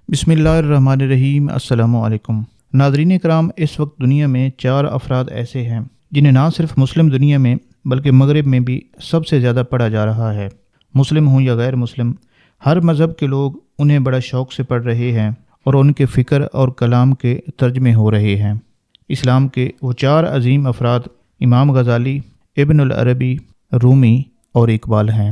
بسم اللہ الرحمن الرحیم۔ السلام علیکم ناظرین کرام، اس وقت دنیا میں 4 افراد ایسے ہیں جنہیں نہ صرف مسلم دنیا میں بلکہ مغرب میں بھی سب سے زیادہ پڑھا جا رہا ہے۔ مسلم ہوں یا غیر مسلم، ہر مذہب کے لوگ انہیں بڑا شوق سے پڑھ رہے ہیں اور ان کے فکر اور کلام کے ترجمے ہو رہے ہیں۔ اسلام کے وہ 4 عظیم افراد امام غزالی، ابن العربی، رومی اور اقبال ہیں۔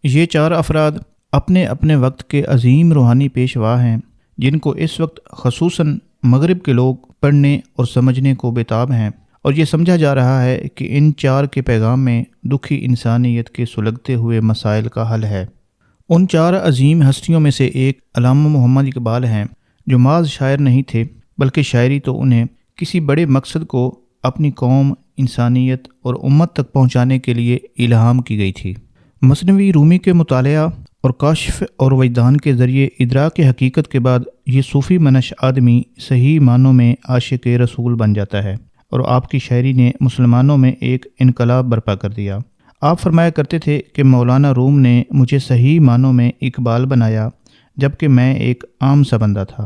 یہ 4 افراد اپنے اپنے وقت کے عظیم روحانی پیشوا ہیں، جن کو اس وقت خصوصاً مغرب کے لوگ پڑھنے اور سمجھنے کو بےتاب ہیں، اور یہ سمجھا جا رہا ہے کہ ان 4 کے پیغام میں دکھی انسانیت کے سلگتے ہوئے مسائل کا حل ہے۔ ان 4 عظیم ہستیوں میں سے ایک علامہ محمد اقبال ہیں، جو محض شاعر نہیں تھے بلکہ شاعری تو انہیں کسی بڑے مقصد کو اپنی قوم، انسانیت اور امت تک پہنچانے کے لیے الہام کی گئی تھی۔ مثنوی رومی کے مطالعہ اور کاشف اور وجدان کے ذریعے ادراک حقیقت کے بعد یہ صوفی منش آدمی صحیح معنوں میں عاشق رسول بن جاتا ہے، اور آپ کی شاعری نے مسلمانوں میں ایک انقلاب برپا کر دیا۔ آپ فرمایا کرتے تھے کہ مولانا روم نے مجھے صحیح معنوں میں اقبال بنایا، جبکہ میں ایک عام سا بندہ تھا۔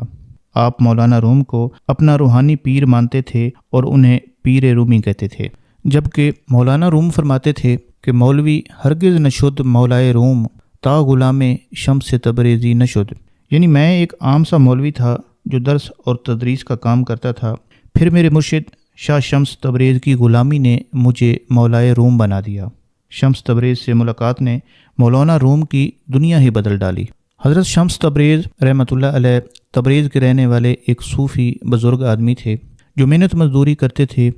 آپ مولانا روم کو اپنا روحانی پیر مانتے تھے اور انہیں پیر رومی کہتے تھے، جبکہ مولانا روم فرماتے تھے کہ مولوی ہرگز نہ شد مولائے روم، تا غلام شمس تبریزی نہ شد۔ یعنی میں ایک عام سا مولوی تھا جو درس اور تدریس کا کام کرتا تھا، پھر میرے مرشد شاہ شمس تبریز کی غلامی نے مجھے مولائے روم بنا دیا۔ شمس تبریز سے ملاقات نے مولانا روم کی دنیا ہی بدل ڈالی۔ حضرت شمس تبریز رحمۃ اللہ علیہ تبریز کے رہنے والے ایک صوفی بزرگ آدمی تھے، جو محنت مزدوری کرتے تھے،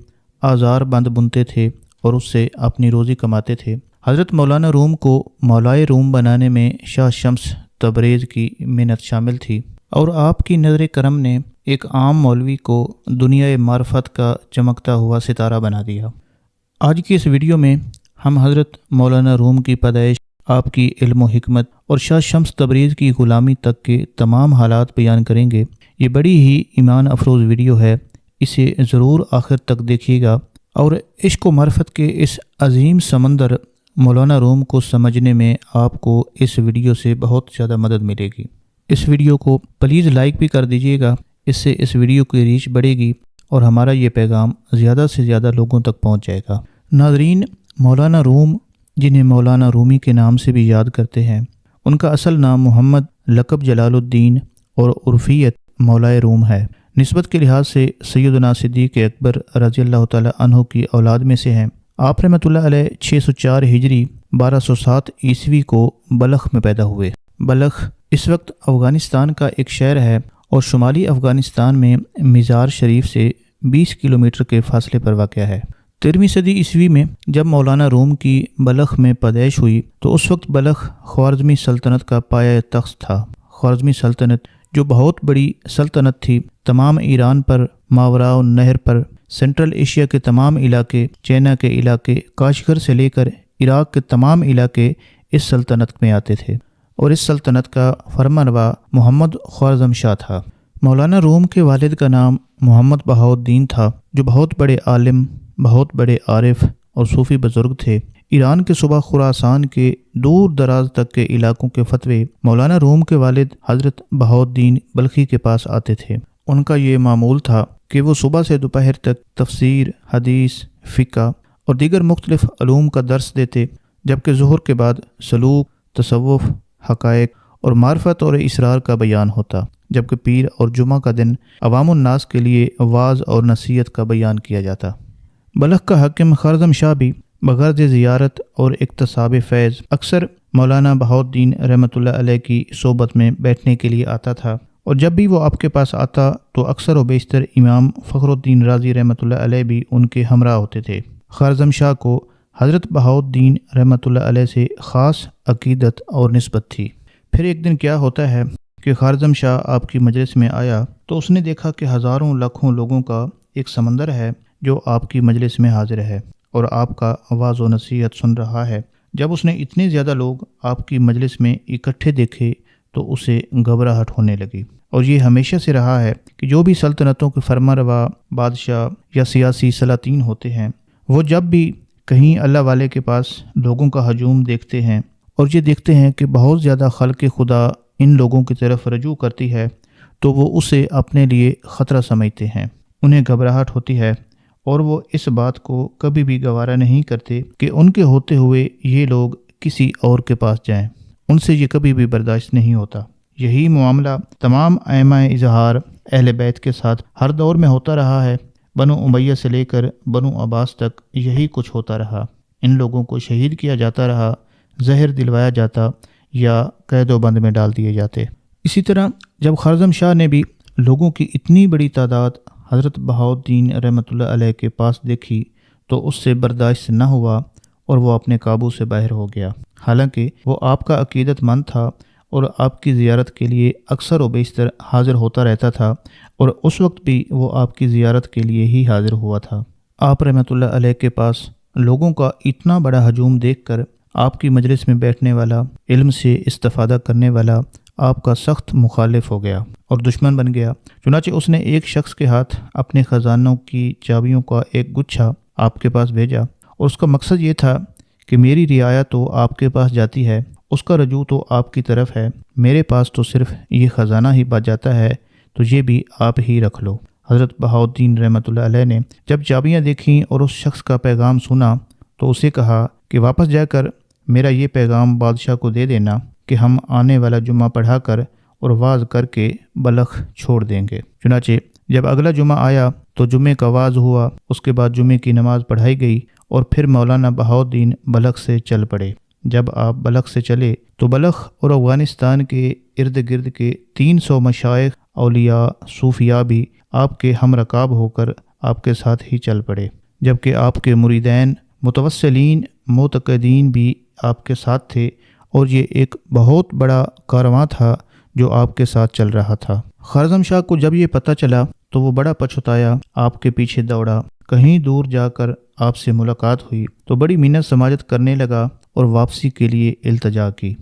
آزار بند بنتے تھے اور اس سے اپنی روزی کماتے تھے۔ حضرت مولانا روم کو مولائے روم بنانے میں شاہ شمس تبریز کی محنت شامل تھی، اور آپ کی نظر کرم نے ایک عام مولوی کو دنیا معرفت کا چمکتا ہوا ستارہ بنا دیا۔ آج کی اس ویڈیو میں ہم حضرت مولانا روم کی پیدائش، آپ کی علم و حکمت اور شاہ شمس تبریز کی غلامی تک کے تمام حالات بیان کریں گے۔ یہ بڑی ہی ایمان افروز ویڈیو ہے، اسے ضرور آخر تک دیکھیے گا، اور عشق و معرفت کے اس عظیم سمندر مولانا روم کو سمجھنے میں آپ کو اس ویڈیو سے بہت زیادہ مدد ملے گی۔ اس ویڈیو کو پلیز لائک بھی کر دیجیے گا، اس سے اس ویڈیو کی ریچ بڑھے گی اور ہمارا یہ پیغام زیادہ سے زیادہ لوگوں تک پہنچ جائے گا۔ ناظرین، مولانا روم، جنہیں مولانا رومی کے نام سے بھی یاد کرتے ہیں، ان کا اصل نام محمد لقب جلال الدین اور عرفیت مولائے روم ہے۔ نسبت کے لحاظ سے سیدنا صدیق اکبر رضی اللہ تعالی عنہ کی اولاد میں سے ہیں۔ آپ رحمۃ اللہ علیہ 604 ہجری 1207 عیسوی کو بلخ میں پیدا ہوئے۔ بلخ اس وقت افغانستان کا ایک شہر ہے اور شمالی افغانستان میں مزار شریف سے 20 کلومیٹر کے فاصلے پر واقع ہے۔ 13ویں صدی عیسوی میں جب مولانا روم کی بلخ میں پیدائش ہوئی تو اس وقت بلخ خوارزمی سلطنت کا پایہ تخت تھا۔ خوارزمی سلطنت جو بہت بڑی سلطنت تھی، تمام ایران پر، ماوراء النہر پر، سینٹرل ایشیا کے تمام علاقے، چائنا کے علاقے، کاشغر سے لے کر عراق کے تمام علاقے اس سلطنت میں آتے تھے، اور اس سلطنت کا فرمانروا محمد خوارزم شاہ تھا۔ مولانا روم کے والد کا نام محمد بہاؤالدین تھا، جو بہت بڑے عالم، بہت بڑے عارف اور صوفی بزرگ تھے۔ ایران کے صوبہ خراسان کے دور دراز تک کے علاقوں کے فتوے مولانا روم کے والد حضرت بہاؤالدین بلخی کے پاس آتے تھے۔ ان کا یہ معمول تھا کہ وہ صبح سے دوپہر تک تفسیر، حدیث، فقہ اور دیگر مختلف علوم کا درس دیتے، جبکہ ظہر کے بعد سلوک، تصوف، حقائق اور معرفت اور اسرار کا بیان ہوتا، جبکہ پیر اور جمعہ کا دن عوام الناس کے لیے وعظ اور نصیحت کا بیان کیا جاتا۔ بلخ کا حاکم خوارزم شاہ بھی بغرض زیارت اور اکتساب فیض اکثر مولانا بہاؤالدین رحمۃ اللہ علیہ کی صحبت میں بیٹھنے کے لیے آتا تھا، اور جب بھی وہ آپ کے پاس آتا تو اکثر و بیشتر امام فخر الدین رازی رحمۃ اللہ علیہ بھی ان کے ہمراہ ہوتے تھے۔ خوارزم شاہ کو حضرت بہاؤالدین رحمۃ اللہ علیہ سے خاص عقیدت اور نسبت تھی۔ پھر ایک دن کیا ہوتا ہے کہ خوارزم شاہ آپ کی مجلس میں آیا تو اس نے دیکھا کہ ہزاروں لاکھوں لوگوں کا ایک سمندر ہے جو آپ کی مجلس میں حاضر ہے اور آپ کا آواز و نصیحت سن رہا ہے۔ جب اس نے اتنے زیادہ لوگ آپ کی مجلس میں اکٹھے دیکھے تو اسے گھبراہٹ ہونے لگی، اور یہ ہمیشہ سے رہا ہے کہ جو بھی سلطنتوں کے فرمانروا، بادشاہ یا سیاسی سلاطین ہوتے ہیں، وہ جب بھی کہیں اللہ والے کے پاس لوگوں کا ہجوم دیکھتے ہیں اور یہ دیکھتے ہیں کہ بہت زیادہ خلق خدا ان لوگوں کی طرف رجوع کرتی ہے، تو وہ اسے اپنے لیے خطرہ سمجھتے ہیں، انہیں گھبراہٹ ہوتی ہے اور وہ اس بات کو کبھی بھی گوارا نہیں کرتے کہ ان کے ہوتے ہوئے یہ لوگ کسی اور کے پاس جائیں، ان سے یہ کبھی بھی برداشت نہیں ہوتا۔ یہی معاملہ تمام ائمہ اظہار اہل بیت کے ساتھ ہر دور میں ہوتا رہا ہے۔ بنو امیہ سے لے کر بنو عباس تک یہی کچھ ہوتا رہا، ان لوگوں کو شہید کیا جاتا رہا، زہر دلوایا جاتا یا قید و بند میں ڈال دیے جاتے۔ اسی طرح جب خرزم شاہ نے بھی لوگوں کی اتنی بڑی تعداد حضرت بہاؤالدین رحمۃ اللہ علیہ کے پاس دیکھی تو اس سے برداشت نہ ہوا اور وہ اپنے قابو سے باہر ہو گیا۔ حالانکہ وہ آپ کا عقیدت مند تھا اور آپ کی زیارت کے لیے اکثر و بیشتر حاضر ہوتا رہتا تھا، اور اس وقت بھی وہ آپ کی زیارت کے لیے ہی حاضر ہوا تھا۔ آپ رحمۃ اللہ علیہ کے پاس لوگوں کا اتنا بڑا ہجوم دیکھ کر آپ کی مجلس میں بیٹھنے والا، علم سے استفادہ کرنے والا آپ کا سخت مخالف ہو گیا اور دشمن بن گیا۔ چنانچہ اس نے ایک شخص کے ہاتھ اپنے خزانوں کی چابیوں کا ایک گچھا آپ کے پاس بھیجا، اور اس کا مقصد یہ تھا کہ میری رعایا تو آپ کے پاس جاتی ہے، اس کا رجوع تو آپ کی طرف ہے، میرے پاس تو صرف یہ خزانہ ہی بچ جاتا ہے، تو یہ بھی آپ ہی رکھ لو۔ حضرت بہاؤالدین رحمۃ اللہ علیہ نے جب چابیاں دیکھیں اور اس شخص کا پیغام سنا تو اسے کہا کہ واپس جا کر میرا یہ پیغام بادشاہ کو دے دینا کہ ہم آنے والا جمعہ پڑھا کر اور واز کر کے بلخ چھوڑ دیں گے۔ چنانچہ جب اگلا جمعہ آیا تو جمعے کا واز ہوا، اس کے بعد جمعے کی نماز پڑھائی گئی اور پھر مولانا بہاؤالدین بلخ سے چل پڑے۔ جب آپ بلخ سے چلے تو بلخ اور افغانستان کے ارد گرد کے 300 مشائخ، اولیاء، صوفیاء بھی آپ کے ہم رکاب ہو کر آپ کے ساتھ ہی چل پڑے، جبکہ آپ کے مریدین، متوسلین، معتقدین بھی آپ کے ساتھ تھے، اور یہ ایک بہت بڑا کارواں تھا جو آپ کے ساتھ چل رہا تھا۔ خرزم شاہ کو جب یہ پتہ چلا تو وہ بڑا پچھتایا، آپ کے پیچھے دوڑا، کہیں دور جا کر آپ سے ملاقات ہوئی تو بڑی منت سماجت کرنے لگا اور واپسی کے لیے التجا کی،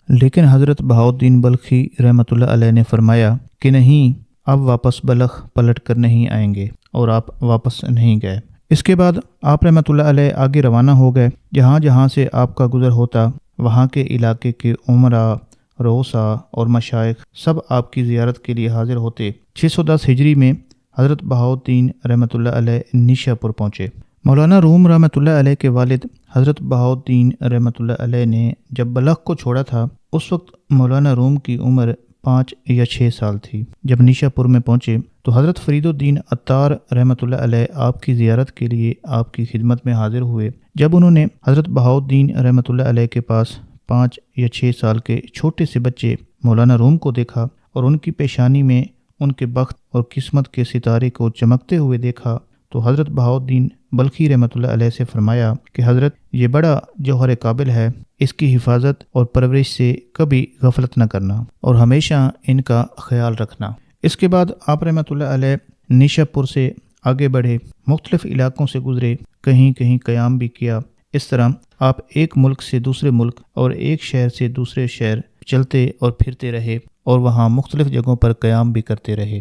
لیکن حضرت بہاؤالدین بلخی رحمۃ اللہ علیہ نے فرمایا کہ نہیں، اب واپس بلخ پلٹ کر نہیں آئیں گے، اور آپ واپس نہیں گئے۔ اس کے بعد آپ رحمۃ اللہ علیہ آگے روانہ ہو گئے، جہاں جہاں سے آپ کا گزر ہوتا وہاں کے علاقے کے عمراء، روسا اور مشائخ سب آپ کی زیارت کے لیے حاضر ہوتے۔ 610 ہجری میں حضرت بہاؤالدین رحمۃ اللہ علیہ نیشا پور پہنچے۔ مولانا روم رحمۃ اللہ علیہ کے والد حضرت بہاؤالدین رحمۃ اللہ علیہ نے جب بلخ کو چھوڑا تھا اس وقت مولانا روم کی عمر 5 یا 6 سال تھی۔ جب نیشا پور میں پہنچے تو حضرت فرید الدین عطار رحمۃ اللہ علیہ آپ کی زیارت کے لیے آپ کی خدمت میں حاضر ہوئے۔ جب انہوں نے حضرت بہاؤالدین رحمۃ اللہ علیہ کے پاس 5 یا 6 سال کے چھوٹے سے بچے مولانا روم کو دیکھا اور ان کی پیشانی میں ان کے بخت اور قسمت کے ستارے کو چمکتے ہوئے دیکھا تو حضرت بہاؤالدین بلخی رحمۃ اللہ علیہ سے فرمایا کہ حضرت یہ بڑا جوہر قابل ہے، اس کی حفاظت اور پرورش سے کبھی غفلت نہ کرنا اور ہمیشہ ان کا خیال رکھنا۔ اس کے بعد آپ رحمۃ اللہ علیہ نیشا پور سے آگے بڑھے، مختلف علاقوں سے گزرے، کہیں کہیں قیام بھی کیا۔ اس طرح آپ ایک ملک سے دوسرے ملک اور ایک شہر سے دوسرے شہر چلتے اور پھرتے رہے اور وہاں مختلف جگہوں پر قیام بھی کرتے رہے۔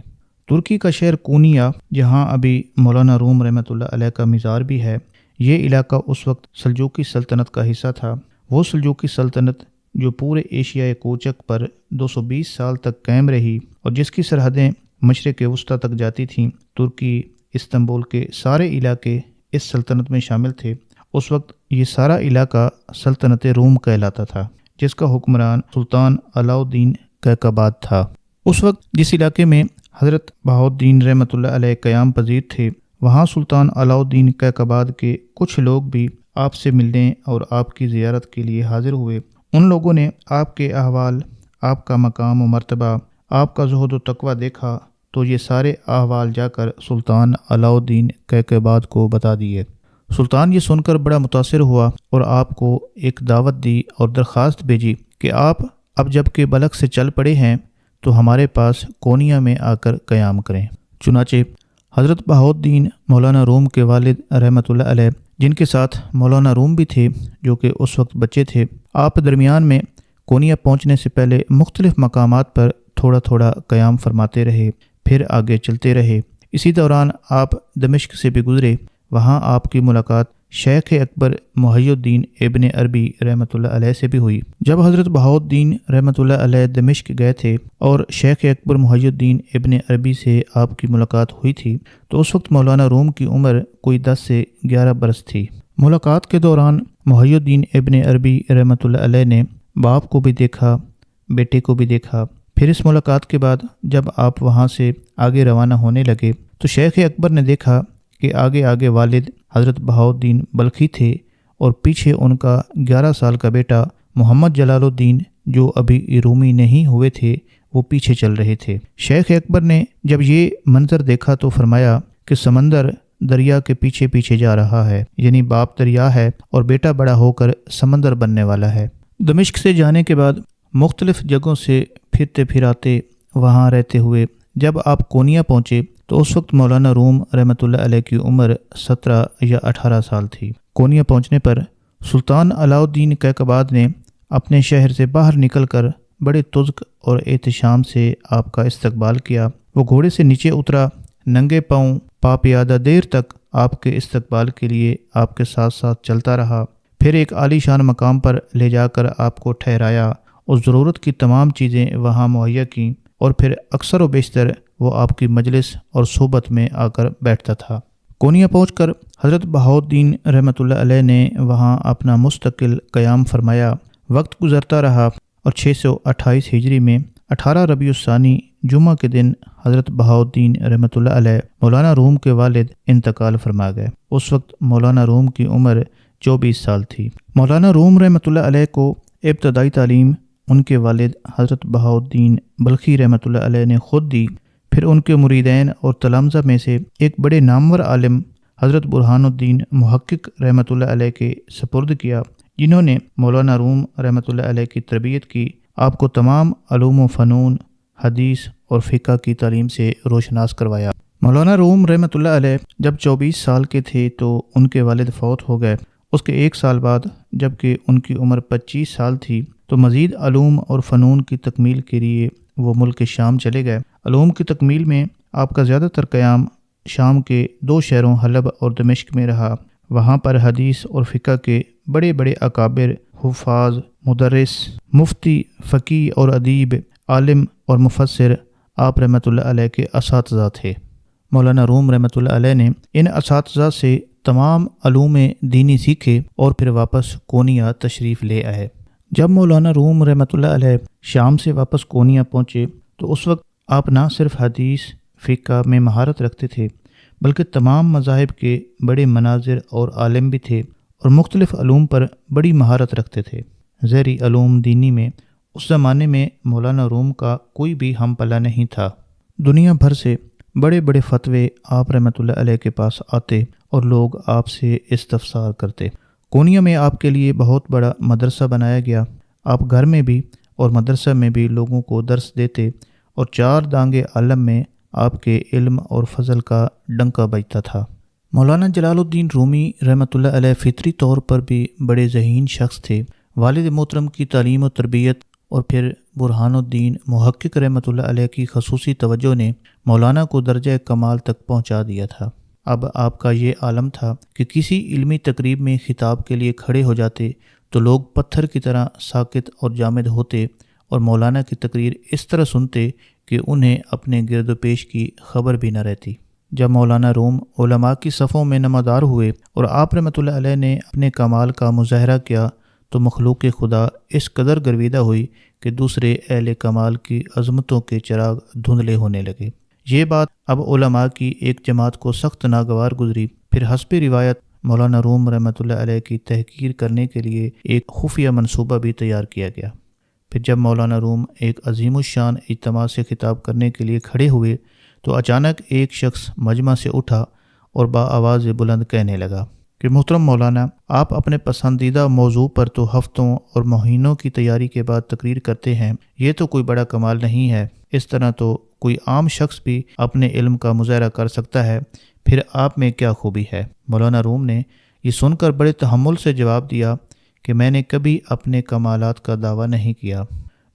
ترکی کا شہر کونیا، جہاں ابھی مولانا روم رحمۃ اللہ علیہ کا مزار بھی ہے، یہ علاقہ اس وقت سلجوقی سلطنت کا حصہ تھا۔ وہ سلجوقی سلطنت جو پورے ایشیائے کوچک پر 220 سال تک قائم رہی اور جس کی سرحدیں مشرق وسطیٰ تک جاتی تھیں۔ ترکی، استنبول کے سارے علاقے اس سلطنت میں شامل تھے۔ اس وقت یہ سارا علاقہ سلطنت روم کہلاتا تھا، جس کا حکمران سلطان علاؤالدین کیقباد تھا۔ اس وقت جس علاقے میں حضرت بہاؤالدین رحمۃ اللہ علیہ قیام پذیر تھے، وہاں سلطان علاؤالدین کیقباد کے کچھ لوگ بھی آپ سے ملنے اور آپ کی زیارت کے لیے حاضر ہوئے۔ ان لوگوں نے آپ کے احوال، آپ کا مقام و مرتبہ، آپ کا زہد و تقویٰ دیکھا تو یہ سارے احوال جا کر سلطان علاؤالدین کیقباد کو بتا دیے۔ سلطان یہ سن کر بڑا متاثر ہوا اور آپ کو ایک دعوت دی اور درخواست بھیجی کہ آپ اب جب کہ بلخ سے چل پڑے ہیں تو ہمارے پاس کونیا میں آ کر قیام کریں۔ چنانچہ حضرت بہاؤالدین مولانا روم کے والد رحمۃ اللہ علیہ، جن کے ساتھ مولانا روم بھی تھے جو کہ اس وقت بچے تھے، آپ درمیان میں کونیا پہنچنے سے پہلے مختلف مقامات پر تھوڑا تھوڑا قیام فرماتے رہے، پھر آگے چلتے رہے۔ اسی دوران آپ دمشق سے بھی گزرے، وہاں آپ کی ملاقات شیخ اکبر محی الدین ابن عربی رحمۃ اللہ علیہ سے بھی ہوئی۔ جب حضرت بہاؤالدین رحمۃ اللہ علیہ دمشق گئے تھے اور شیخ اکبر محی الدین ابن عربی سے آپ کی ملاقات ہوئی تھی تو اس وقت مولانا روم کی عمر کوئی 10 سے 11 برس تھی۔ ملاقات کے دوران محی الدین ابن عربی رحمۃ اللہ علیہ نے باپ کو بھی دیکھا، بیٹے کو بھی دیکھا۔ پھر اس ملاقات کے بعد جب آپ وہاں سے آگے روانہ ہونے لگے تو شیخ اکبر نے دیکھا کہ آگے آگے والد حضرت بہاؤالدین بلخی تھے اور پیچھے ان کا 11 سال کا بیٹا محمد جلال الدین جو ابھی رومی نہیں ہوئے تھے وہ پیچھے چل رہے تھے۔ شیخ اکبر نے جب یہ منظر دیکھا تو فرمایا کہ سمندر دریا کے پیچھے پیچھے جا رہا ہے، یعنی باپ دریا ہے اور بیٹا بڑا ہو کر سمندر بننے والا ہے۔ دمشق سے جانے کے بعد مختلف جگہوں سے پھرتے پھراتے وہاں رہتے ہوئے جب آپ کونیا پہنچے تو اس وقت مولانا روم رحمۃ اللہ علیہ کی عمر 17 یا 18 سال تھی۔ کونیا پہنچنے پر سلطان علاء الدین کیقباد نے اپنے شہر سے باہر نکل کر بڑے تزک اور احتشام سے آپ کا استقبال کیا۔ وہ گھوڑے سے نیچے اترا، ننگے پاؤں پا پیادہ دیر تک آپ کے استقبال کے لیے آپ کے ساتھ ساتھ چلتا رہا، پھر ایک عالی شان مقام پر لے جا کر آپ کو ٹھہرایا اور ضرورت کی تمام چیزیں وہاں مہیا کیں، اور پھر اکثر و بیشتر وہ آپ کی مجلس اور صحبت میں آ کر بیٹھتا تھا۔ کونیا پہنچ کر حضرت بہاؤالدین رحمۃ اللہ علیہ نے وہاں اپنا مستقل قیام فرمایا۔ وقت گزرتا رہا اور 628 ہجری میں 18 ربیع الثانی جمعہ کے دن حضرت بہاؤالدین رحمۃ اللہ علیہ مولانا روم کے والد انتقال فرما گئے۔ اس وقت مولانا روم کی عمر 24 سال تھی۔ مولانا روم رحمۃ اللہ علیہ کو ابتدائی تعلیم ان کے والد حضرت بہاؤالدین بلخی رحمۃ اللہ علیہ نے خود دی، پھر ان کے مریدین اور تلامذہ میں سے ایک بڑے نامور عالم حضرت برہان الدین محقق رحمۃ اللہ علیہ کے سپرد کیا، جنہوں نے مولانا روم رحمۃ اللہ علیہ کی تربیت کی، آپ کو تمام علوم و فنون، حدیث اور فقہ کی تعلیم سے روشناس کروایا۔ مولانا روم رحمۃ اللہ علیہ جب 24 سال کے تھے تو ان کے والد فوت ہو گئے۔ اس کے 1 سال بعد جب کہ ان کی عمر 25 سال تھی تو مزید علوم اور فنون کی تکمیل کے لیے وہ ملک شام چلے گئے۔ علوم کی تکمیل میں آپ کا زیادہ تر قیام شام کے 2 شہروں حلب اور دمشق میں رہا۔ وہاں پر حدیث اور فقہ کے بڑے بڑے اکابر، حفاظ، مدرس، مفتی، فقی اور ادیب، عالم اور مفسر آپ رحمۃ اللہ علیہ کے اساتذہ تھے۔ مولانا روم رحمۃ اللہ علیہ نے ان اساتذہ سے تمام علوم دینی سیکھے اور پھر واپس کونیا تشریف لے آئے۔ جب مولانا روم رحمۃ اللہ علیہ شام سے واپس کونیا پہنچے تو اس وقت آپ نہ صرف حدیث فقہ میں مہارت رکھتے تھے بلکہ تمام مذاہب کے بڑے مناظر اور عالم بھی تھے اور مختلف علوم پر بڑی مہارت رکھتے تھے۔ ذیلی علوم دینی میں اس زمانے میں مولانا روم کا کوئی بھی ہم پلہ نہیں تھا۔ دنیا بھر سے بڑے بڑے فتوے آپ رحمۃ اللہ علیہ کے پاس آتے اور لوگ آپ سے استفسار کرتے۔ کونیا میں آپ کے لیے بہت بڑا مدرسہ بنایا گیا۔ آپ گھر میں بھی اور مدرسہ میں بھی لوگوں کو درس دیتے اور 4 دانگے عالم میں آپ کے علم اور فضل کا ڈنکا بجتا تھا۔ مولانا جلال الدین رومی رحمۃ اللہ علیہ فطری طور پر بھی بڑے ذہین شخص تھے۔ والد محترم کی تعلیم و تربیت اور پھر برہان الدین محقق رحمۃ اللہ علیہ کی خصوصی توجہ نے مولانا کو درجہ کمال تک پہنچا دیا تھا۔ اب آپ کا یہ عالم تھا کہ کسی علمی تقریب میں خطاب کے لیے کھڑے ہو جاتے تو لوگ پتھر کی طرح ساکت اور جامد ہوتے اور مولانا کی تقریر اس طرح سنتے کہ انہیں اپنے گرد و پیش کی خبر بھی نہ رہتی۔ جب مولانا روم علماء کی صفوں میں نمودار ہوئے اور آپ رحمۃ اللہ علیہ نے اپنے کمال کا مظاہرہ کیا تو مخلوق خدا اس قدر گرویدہ ہوئی کہ دوسرے اہل کمال کی عظمتوں کے چراغ دھندلے ہونے لگے۔ یہ بات اب علماء کی ایک جماعت کو سخت ناگوار گزری۔ پھر حسب روایت مولانا روم رحمۃ اللہ علیہ کی تحقیر کرنے کے لیے ایک خفیہ منصوبہ بھی تیار کیا گیا۔ پھر جب مولانا روم ایک عظیم الشان اجتماع سے خطاب کرنے کے لیے کھڑے ہوئے تو اچانک ایک شخص مجمع سے اٹھا اور بآواز بلند کہنے لگا کہ محترم مولانا، آپ اپنے پسندیدہ موضوع پر تو ہفتوں اور مہینوں کی تیاری کے بعد تقریر کرتے ہیں، یہ تو کوئی بڑا کمال نہیں ہے۔ اس طرح تو کوئی عام شخص بھی اپنے علم کا مظاہرہ کر سکتا ہے، پھر آپ میں کیا خوبی ہے؟ مولانا روم نے یہ سن کر بڑے تحمل سے جواب دیا کہ میں نے کبھی اپنے کمالات کا دعویٰ نہیں کیا،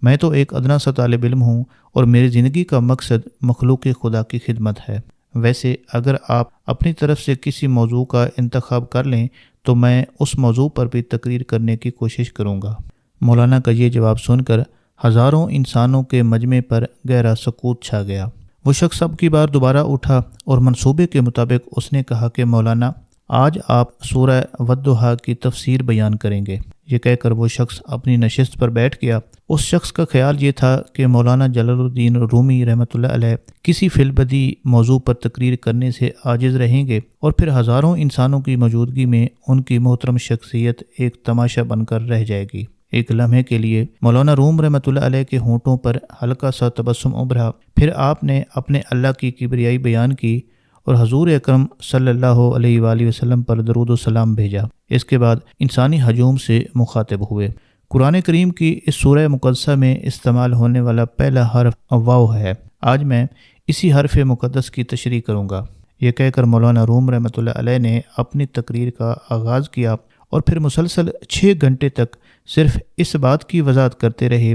میں تو ایک ادنا سا طالب علم ہوں اور میری زندگی کا مقصد مخلوق خدا کی خدمت ہے۔ ویسے اگر آپ اپنی طرف سے کسی موضوع کا انتخاب کر لیں تو میں اس موضوع پر بھی تقریر کرنے کی کوشش کروں گا۔ مولانا کا یہ جواب سن کر ہزاروں انسانوں کے مجمع پر گہرا سکوت چھا گیا۔ وہ شخص اب کی بار دوبارہ اٹھا اور منصوبے کے مطابق اس نے کہا کہ مولانا آج آپ سورہ والضحیٰ کی تفسیر بیان کریں گے۔ یہ کہہ کر وہ شخص اپنی نشست پر بیٹھ گیا۔ اس شخص کا خیال یہ تھا کہ مولانا جلال الدین رومی رحمۃ اللہ علیہ کسی فی البدی موضوع پر تقریر کرنے سے عاجز رہیں گے اور پھر ہزاروں انسانوں کی موجودگی میں ان کی محترم شخصیت ایک تماشا بن کر رہ جائے گی۔ ایک لمحے کے لیے مولانا روم رحمۃ اللہ علیہ کے ہونٹوں پر ہلکا سا تبسم ابھرا، پھر آپ نے اپنے اللہ کی کبریائی بیان کی اور حضور اکرم صلی اللہ علیہ وآلہ وسلم پر درود و سلام بھیجا۔ اس کے بعد انسانی ہجوم سے مخاطب ہوئے۔ قرآن کریم کی اس سورہ مقدسہ میں استعمال ہونے والا پہلا حرف واو ہے۔ آج میں اسی حرف مقدس کی تشریح کروں گا۔ یہ کہہ کر مولانا روم رحمۃ اللہ علیہ نے اپنی تقریر کا آغاز کیا اور پھر مسلسل 6 گھنٹے تک صرف اس بات کی وضاحت کرتے رہے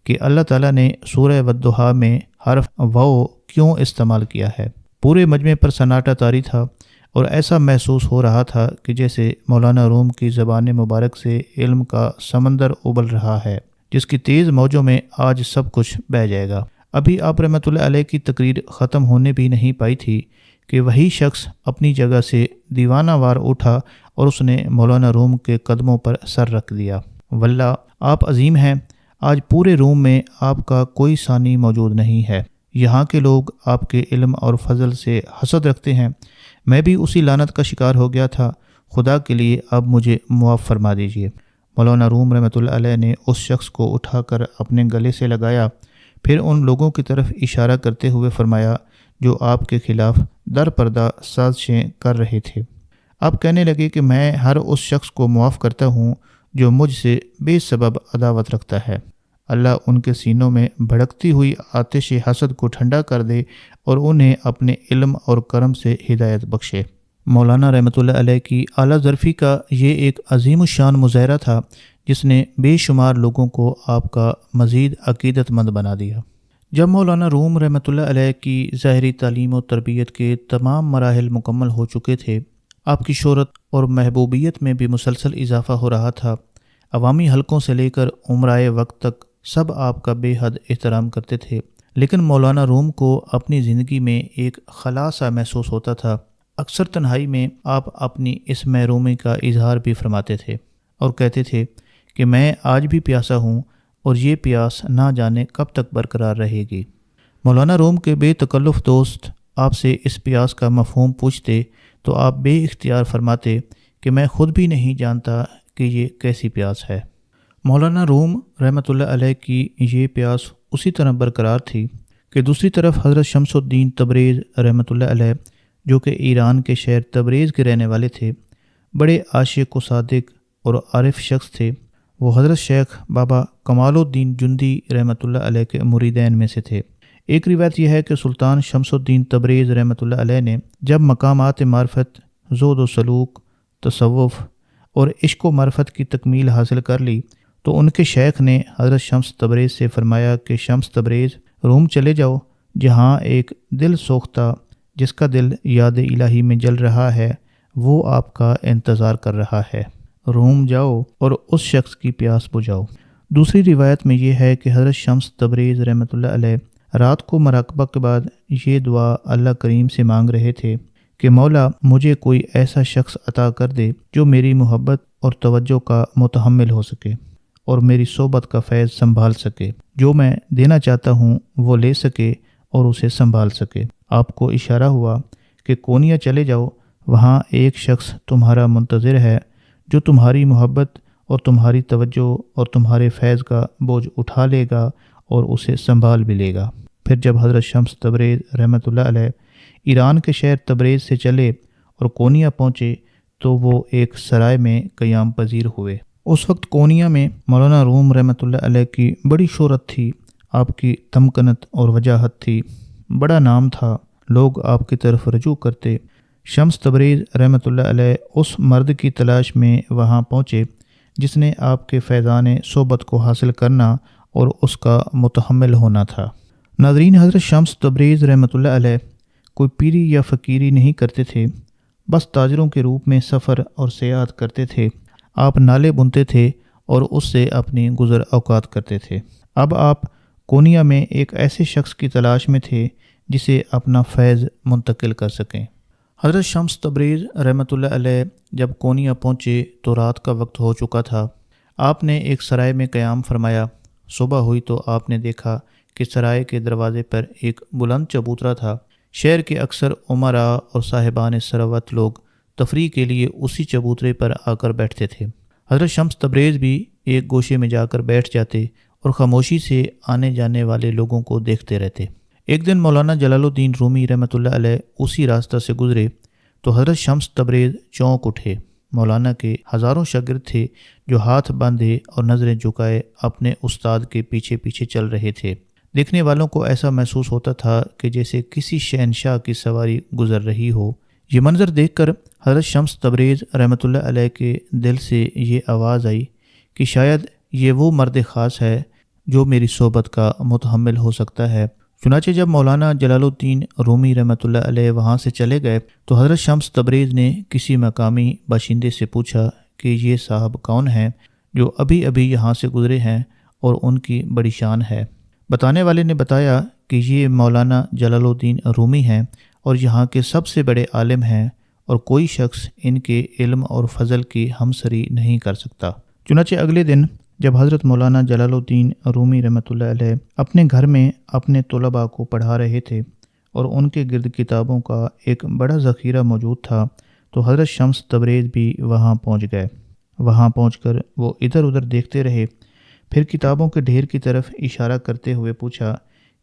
کہ اللہ تعالیٰ نے سورہ والضحیٰ میں حرف واو کیوں استعمال کیا ہے۔ پورے مجمع پر سناٹا طاری تھا اور ایسا محسوس ہو رہا تھا کہ جیسے مولانا روم کی زبان مبارک سے علم کا سمندر ابل رہا ہے جس کی تیز موجوں میں آج سب کچھ بہہ جائے گا۔ ابھی آپ رحمۃ اللہ علیہ کی تقریر ختم ہونے بھی نہیں پائی تھی کہ وہی شخص اپنی جگہ سے دیوانہ وار اٹھا اور اس نے مولانا روم کے قدموں پر سر رکھ دیا۔ واللہ آپ عظیم ہیں، آج پورے روم میں آپ کا کوئی ثانی موجود نہیں ہے۔ یہاں کے لوگ آپ کے علم اور فضل سے حسد رکھتے ہیں۔ میں بھی اسی لعنت کا شکار ہو گیا تھا، خدا کے لیے اب مجھے معاف فرما دیجیے۔ مولانا روم رحمۃ اللہ علیہ نے اس شخص کو اٹھا کر اپنے گلے سے لگایا، پھر ان لوگوں کی طرف اشارہ کرتے ہوئے فرمایا جو آپ کے خلاف در پردہ سازشیں کر رہے تھے۔ آپ کہنے لگے کہ میں ہر اس شخص کو معاف کرتا ہوں جو مجھ سے بے سبب عداوت رکھتا ہے۔ اللہ ان کے سینوں میں بھڑکتی ہوئی آتش حسد کو ٹھنڈا کر دے اور انہیں اپنے علم اور کرم سے ہدایت بخشے۔ مولانا رحمۃ اللہ علیہ کی اعلیٰ ظرفی کا یہ ایک عظیم الشان مظاہرہ تھا جس نے بے شمار لوگوں کو آپ کا مزید عقیدت مند بنا دیا۔ جب مولانا روم رحمۃ اللہ علیہ کی ظاہری تعلیم و تربیت کے تمام مراحل مکمل ہو چکے تھے، آپ کی شہرت اور محبوبیت میں بھی مسلسل اضافہ ہو رہا تھا۔ عوامی حلقوں سے لے کر عمرائے وقت تک سب آپ کا بے حد احترام کرتے تھے، لیکن مولانا روم کو اپنی زندگی میں ایک خلا سا محسوس ہوتا تھا۔ اکثر تنہائی میں آپ اپنی اس محرومی کا اظہار بھی فرماتے تھے اور کہتے تھے کہ میں آج بھی پیاسا ہوں اور یہ پیاس نہ جانے کب تک برقرار رہے گی۔ مولانا روم کے بے تکلف دوست آپ سے اس پیاس کا مفہوم پوچھتے تو آپ بے اختیار فرماتے کہ میں خود بھی نہیں جانتا کہ یہ کیسی پیاس ہے۔ مولانا روم رحمۃ اللہ علیہ کی یہ پیاس اسی طرح برقرار تھی کہ دوسری طرف حضرت شمس الدین تبریز رحمۃ اللہ علیہ جو کہ ایران کے شہر تبریز کے رہنے والے تھے، بڑے عاشق و صادق اور عارف شخص تھے۔ وہ حضرت شیخ بابا کمال الدین جندی رحمۃ اللہ علیہ کے مریدین میں سے تھے۔ ایک روایت یہ ہے کہ سلطان شمس الدین تبریز رحمۃ اللہ علیہ نے جب مقامات معرفت، زہد و سلوک، تصوف اور عشق و معرفت کی تکمیل حاصل کر لی تو ان کے شیخ نے حضرت شمس تبریز سے فرمایا کہ شمس تبریز، روم چلے جاؤ، جہاں ایک دل سوختہ جس کا دل یاد الہی میں جل رہا ہے وہ آپ کا انتظار کر رہا ہے۔ روم جاؤ اور اس شخص کی پیاس بجھاؤ۔ دوسری روایت میں یہ ہے کہ حضرت شمس تبریز رحمۃ اللہ علیہ رات کو مراقبہ کے بعد یہ دعا اللہ کریم سے مانگ رہے تھے کہ مولا مجھے کوئی ایسا شخص عطا کر دے جو میری محبت اور توجہ کا متحمل ہو سکے اور میری صحبت کا فیض سنبھال سکے، جو میں دینا چاہتا ہوں وہ لے سکے اور اسے سنبھال سکے۔ آپ کو اشارہ ہوا کہ کونیا چلے جاؤ، وہاں ایک شخص تمہارا منتظر ہے جو تمہاری محبت اور تمہاری توجہ اور تمہارے فیض کا بوجھ اٹھا لے گا اور اسے سنبھال بھی لے گا۔ پھر جب حضرت شمس تبریز رحمۃ اللہ علیہ ایران کے شہر تبریز سے چلے اور کونیا پہنچے تو وہ ایک سرائے میں قیام پذیر ہوئے۔ اس وقت کونیا میں مولانا روم رحمۃ اللہ علیہ کی بڑی شہرت تھی، آپ کی تمکنت اور وجاہت تھی، بڑا نام تھا، لوگ آپ کی طرف رجوع کرتے۔ شمس تبریز رحمۃ اللہ علیہ اس مرد کی تلاش میں وہاں پہنچے جس نے آپ کے فیضان صحبت کو حاصل کرنا اور اس کا متحمل ہونا تھا۔ ناظرین، حضرت شمس تبریز رحمۃ اللہ علیہ کوئی پیری یا فقیری نہیں کرتے تھے، بس تاجروں کے روپ میں سفر اور سیاحت کرتے تھے۔ آپ نالے بنتے تھے اور اس سے اپنی گزر اوقات کرتے تھے۔ اب آپ کونیا میں ایک ایسے شخص کی تلاش میں تھے جسے اپنا فیض منتقل کر سکیں۔ حضرت شمس تبریز رحمۃ اللہ علیہ جب کونیا پہنچے تو رات کا وقت ہو چکا تھا۔ آپ نے ایک سرائے میں قیام فرمایا۔ صبح ہوئی تو آپ نے دیکھا کہ سرائے کے دروازے پر ایک بلند چبوترا تھا۔ شہر کے اکثر امراء اور صاحبان ثروت لوگ تفریح کے لیے اسی چبوترے پر آ کر بیٹھتے تھے۔ حضرت شمس تبریز بھی ایک گوشے میں جا کر بیٹھ جاتے اور خاموشی سے آنے جانے والے لوگوں کو دیکھتے رہتے۔ ایک دن مولانا جلال الدین رومی رحمۃ اللہ علیہ اسی راستہ سے گزرے تو حضرت شمس تبریز چونک اٹھے۔ مولانا کے ہزاروں شاگرد تھے جو ہاتھ باندھے اور نظریں جھکائے اپنے استاد کے پیچھے پیچھے چل رہے تھے۔ دیکھنے والوں کو ایسا محسوس ہوتا تھا کہ جیسے کسی شہنشاہ کی سواری گزر رہی ہو۔ یہ منظر دیکھ کر حضرت شمس تبریز رحمۃ اللہ علیہ کے دل سے یہ آواز آئی کہ شاید یہ وہ مرد خاص ہے جو میری صحبت کا متحمل ہو سکتا ہے۔ چنانچہ جب مولانا جلال الدین رومی رحمۃ اللہ علیہ وہاں سے چلے گئے تو حضرت شمس تبریز نے کسی مقامی باشندے سے پوچھا کہ یہ صاحب کون ہیں جو ابھی ابھی یہاں سے گزرے ہیں اور ان کی بڑی شان ہے۔ بتانے والے نے بتایا کہ یہ مولانا جلال الدین رومی ہیں اور یہاں کے سب سے بڑے عالم ہیں اور کوئی شخص ان کے علم اور فضل کی ہمسری نہیں کر سکتا۔ چنانچہ اگلے دن جب حضرت مولانا جلال الدین رومی رحمۃ اللہ علیہ اپنے گھر میں اپنے طلباء کو پڑھا رہے تھے اور ان کے گرد کتابوں کا ایک بڑا ذخیرہ موجود تھا تو حضرت شمس تبریز بھی وہاں پہنچ گئے۔ وہاں پہنچ کر وہ ادھر ادھر دیکھتے رہے، پھر کتابوں کے ڈھیر کی طرف اشارہ کرتے ہوئے پوچھا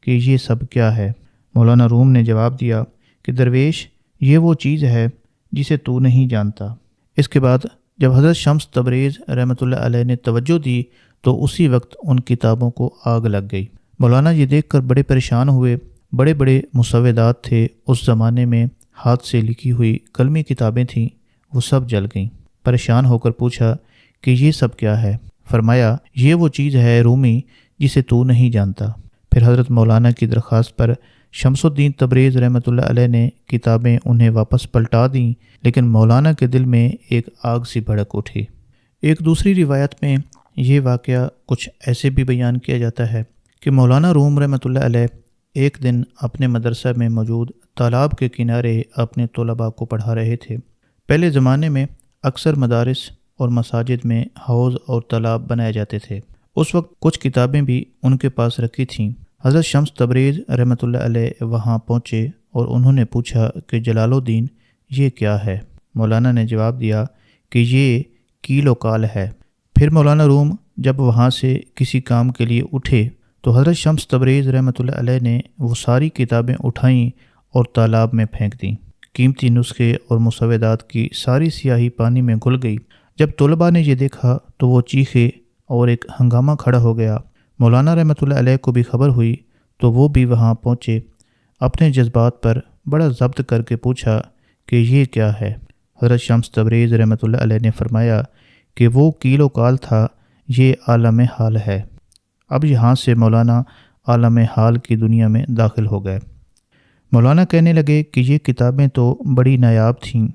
کہ یہ سب کیا ہے؟ مولانا روم نے جواب دیا کہ درویش، یہ وہ چیز ہے جسے تو نہیں جانتا۔ اس کے بعد جب حضرت شمس تبریز رحمۃ اللہ علیہ نے توجہ دی تو اسی وقت ان کتابوں کو آگ لگ گئی۔ مولانا یہ دیکھ کر بڑے پریشان ہوئے۔ بڑے بڑے مسودات تھے، اس زمانے میں ہاتھ سے لکھی ہوئی قلمی کتابیں تھیں، وہ سب جل گئیں۔ پریشان ہو کر پوچھا کہ یہ سب کیا ہے؟ فرمایا یہ وہ چیز ہے رومی جسے تو نہیں جانتا۔ پھر حضرت مولانا کی درخواست پر شمس الدین تبریز رحمۃ اللہ علیہ نے کتابیں انہیں واپس پلٹا دیں، لیکن مولانا کے دل میں ایک آگ سی بھڑک اٹھی۔ ایک دوسری روایت میں یہ واقعہ کچھ ایسے بھی بیان کیا جاتا ہے کہ مولانا روم رحمۃ اللہ علیہ ایک دن اپنے مدرسہ میں موجود تالاب کے کنارے اپنے طلباء کو پڑھا رہے تھے۔ پہلے زمانے میں اکثر مدارس اور مساجد میں حوض اور تالاب بنائے جاتے تھے۔ اس وقت کچھ کتابیں بھی ان کے پاس رکھی تھیں۔ حضرت شمس تبریز رحمۃ اللہ علیہ وہاں پہنچے اور انہوں نے پوچھا کہ جلال الدین یہ کیا ہے؟ مولانا نے جواب دیا کہ یہ کیل و کال ہے۔ پھر مولانا روم جب وہاں سے کسی کام کے لیے اٹھے تو حضرت شمس تبریز رحمۃ اللہ علیہ نے وہ ساری کتابیں اٹھائیں اور تالاب میں پھینک دیں۔ قیمتی نسخے اور مسودات کی ساری سیاہی پانی میں گھل گئی۔ جب طلباء نے یہ دیکھا تو وہ چیخے اور ایک ہنگامہ کھڑا ہو گیا۔ مولانا رحمۃ اللہ علیہ کو بھی خبر ہوئی تو وہ بھی وہاں پہنچے۔ اپنے جذبات پر بڑا ضبط کر کے پوچھا کہ یہ کیا ہے؟ حضرت شمس تبریز رحمۃ اللہ علیہ نے فرمایا کہ وہ کیل و کال تھا، یہ عالم حال ہے۔ اب یہاں سے مولانا عالم حال کی دنیا میں داخل ہو گئے۔ مولانا کہنے لگے کہ یہ کتابیں تو بڑی نایاب تھیں،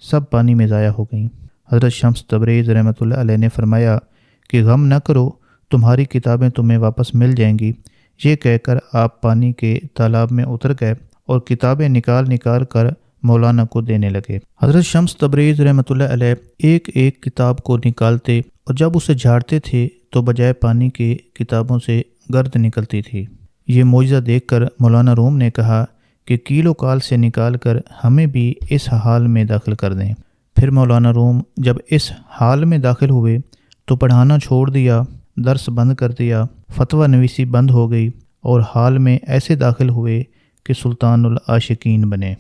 سب پانی میں ضائع ہو گئیں۔ حضرت شمس تبریز رحمۃ اللہ علیہ نے فرمایا کہ غم نہ کرو، تمہاری کتابیں تمہیں واپس مل جائیں گی۔ یہ کہہ کر آپ پانی کے تالاب میں اتر گئے اور کتابیں نکال کر مولانا کو دینے لگے۔ حضرت شمس تبریز رحمۃ اللہ علیہ ایک ایک کتاب کو نکالتے اور جب اسے جھاڑتے تھے تو بجائے پانی کے کتابوں سے گرد نکلتی تھی۔ یہ معجزہ دیکھ کر مولانا روم نے کہا کہ کیل و کال سے نکال کر ہمیں بھی اس حال میں داخل کر دیں۔ پھر مولانا روم جب اس حال میں داخل ہوئے تو پڑھانا چھوڑ دیا، درس بند کر دیا، فتویٰ نویسی بند ہو گئی اور حال میں ایسے داخل ہوئے کہ سلطان العاشقین بنے۔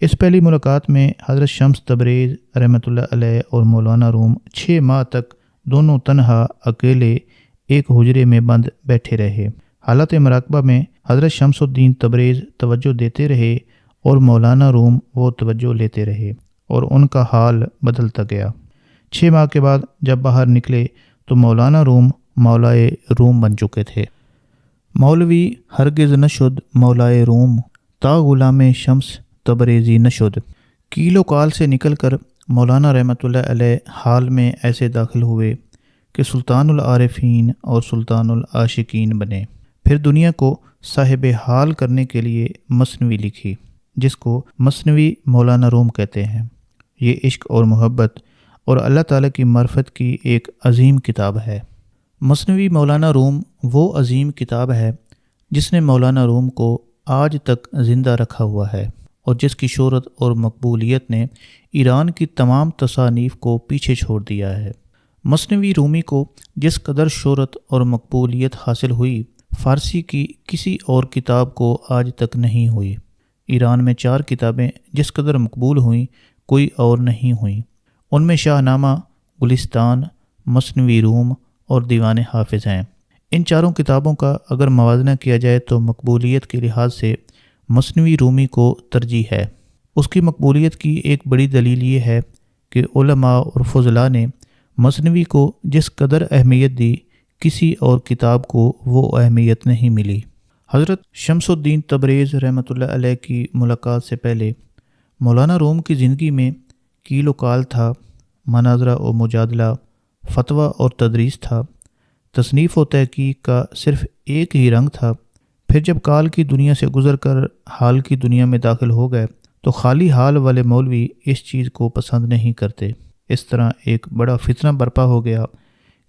اس پہلی ملاقات میں حضرت شمس تبریز رحمۃ اللہ علیہ اور مولانا روم 6 ماہ تک دونوں تنہا اکیلے ایک حجرے میں بند بیٹھے رہے۔ حالت مراقبہ میں حضرت شمس الدین تبریز توجہ دیتے رہے اور مولانا روم وہ توجہ لیتے رہے اور ان کا حال بدلتا گیا۔ 6 ماہ کے بعد جب باہر نکلے تو مولانا روم مولائے روم بن چکے تھے۔ مولوی ہرگز نشد مولائے روم، تا غلام شمس تبریزی نشد، کیل و کال سے نکل کر مولانا رحمۃ اللہ علیہ حال میں ایسے داخل ہوئے کہ سلطان العارفین اور سلطان العاشقین بنے۔ پھر دنیا کو صاحب حال کرنے کے لیے مثنوی لکھی، جس کو مثنوی مولانا روم کہتے ہیں۔ یہ عشق اور محبت اور اللہ تعالیٰ کی معرفت کی ایک عظیم کتاب ہے۔ مثنوی مولانا روم وہ عظیم کتاب ہے جس نے مولانا روم کو آج تک زندہ رکھا ہوا ہے اور جس کی شہرت اور مقبولیت نے ایران کی تمام تصانیف کو پیچھے چھوڑ دیا ہے۔ مثنوی رومی کو جس قدر شہرت اور مقبولیت حاصل ہوئی، فارسی کی کسی اور کتاب کو آج تک نہیں ہوئی۔ ایران میں 4 کتابیں جس قدر مقبول ہوئیں کوئی اور نہیں ہوئیں۔ ان میں شاہ نامہ، گلستان، مثنوی روم اور دیوان حافظ ہیں۔ ان 4 کتابوں کا اگر موازنہ کیا جائے تو مقبولیت کے لحاظ سے مثنوی رومی کو ترجیح ہے۔ اس کی مقبولیت کی ایک بڑی دلیل یہ ہے کہ علماء اور فضلاء نے مثنوی کو جس قدر اہمیت دی، کسی اور کتاب کو وہ اہمیت نہیں ملی۔ حضرت شمس الدین تبریز رحمۃ اللہ علیہ کی ملاقات سے پہلے مولانا روم کی زندگی میں کیل و کال تھا، مناظرہ و مجادلہ، فتویٰ اور تدریس تھا، تصنیف و تحقیق کا صرف ایک ہی رنگ تھا۔ پھر جب کال کی دنیا سے گزر کر حال کی دنیا میں داخل ہو گئے تو خالی حال والے مولوی اس چیز کو پسند نہیں کرتے۔ اس طرح ایک بڑا فتنہ برپا ہو گیا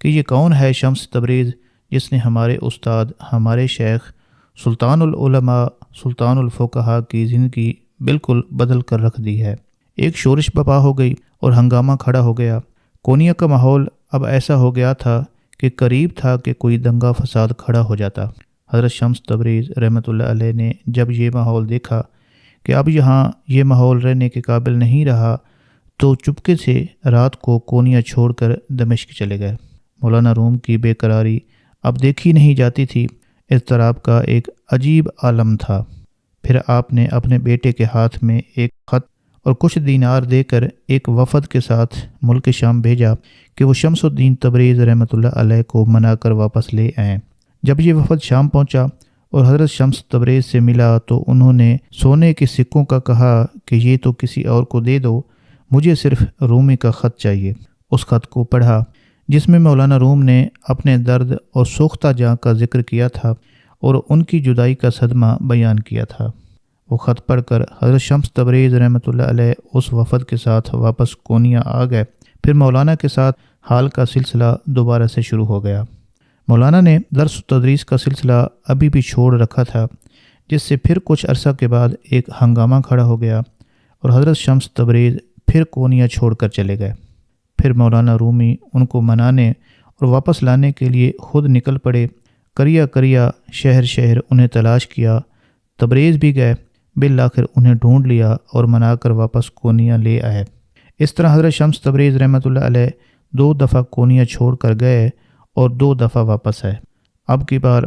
کہ یہ کون ہے شمس تبریز جس نے ہمارے استاد، ہمارے شیخ سلطان العلماء، سلطان الفقہاء کی زندگی بالکل بدل کر رکھ دی ہے۔ ایک شورش برپا ہو گئی اور ہنگامہ کھڑا ہو گیا۔ کونیا کا ماحول اب ایسا ہو گیا تھا کہ قریب تھا کہ کوئی دنگا فساد کھڑا ہو جاتا۔ حضرت شمس تبریز رحمۃ اللہ علیہ نے جب یہ ماحول دیکھا کہ اب یہاں یہ ماحول رہنے کے قابل نہیں رہا تو چپکے سے رات کو کونیا چھوڑ کر دمشق چلے گئے۔ مولانا روم کی بے قراری اب دیکھی نہیں جاتی تھی، اضطراب کا ایک عجیب عالم تھا۔ پھر آپ نے اپنے بیٹے کے ہاتھ میں ایک خط اور کچھ دینار دے کر ایک وفد کے ساتھ ملک شام بھیجا کہ وہ شمس الدین تبریز رحمۃ اللہ علیہ کو منا کر واپس لے آئیں۔ جب یہ وفد شام پہنچا اور حضرت شمس تبریز سے ملا تو انہوں نے سونے کے سکوں کا کہا کہ یہ تو کسی اور کو دے دو، مجھے صرف رومی کا خط چاہیے۔ اس خط کو پڑھا جس میں مولانا روم نے اپنے درد اور سوختہ جاں کا ذکر کیا تھا اور ان کی جدائی کا صدمہ بیان کیا تھا۔ وہ خط پڑھ کر حضرت شمس تبریز رحمۃ اللہ علیہ اس وفد کے ساتھ واپس کونیا آ گئے۔ پھر مولانا کے ساتھ حال کا سلسلہ دوبارہ سے شروع ہو گیا۔ مولانا نے درس و تدریس کا سلسلہ ابھی بھی چھوڑ رکھا تھا، جس سے پھر کچھ عرصہ کے بعد ایک ہنگامہ کھڑا ہو گیا اور حضرت شمس تبریز پھر کونیا چھوڑ کر چلے گئے۔ پھر مولانا رومی ان کو منانے اور واپس لانے کے لیے خود نکل پڑے۔ کریا کریا شہر شہر انہیں تلاش کیا، تبریز بھی گئے، بالآخر انہیں ڈھونڈ لیا اور منا کر واپس کونیا لے آئے۔ اس طرح حضرت شمس تبریز رحمۃ اللہ علیہ 2 دفعہ کونیا چھوڑ کر گئے اور 2 دفعہ واپس آئے۔ اب کی بار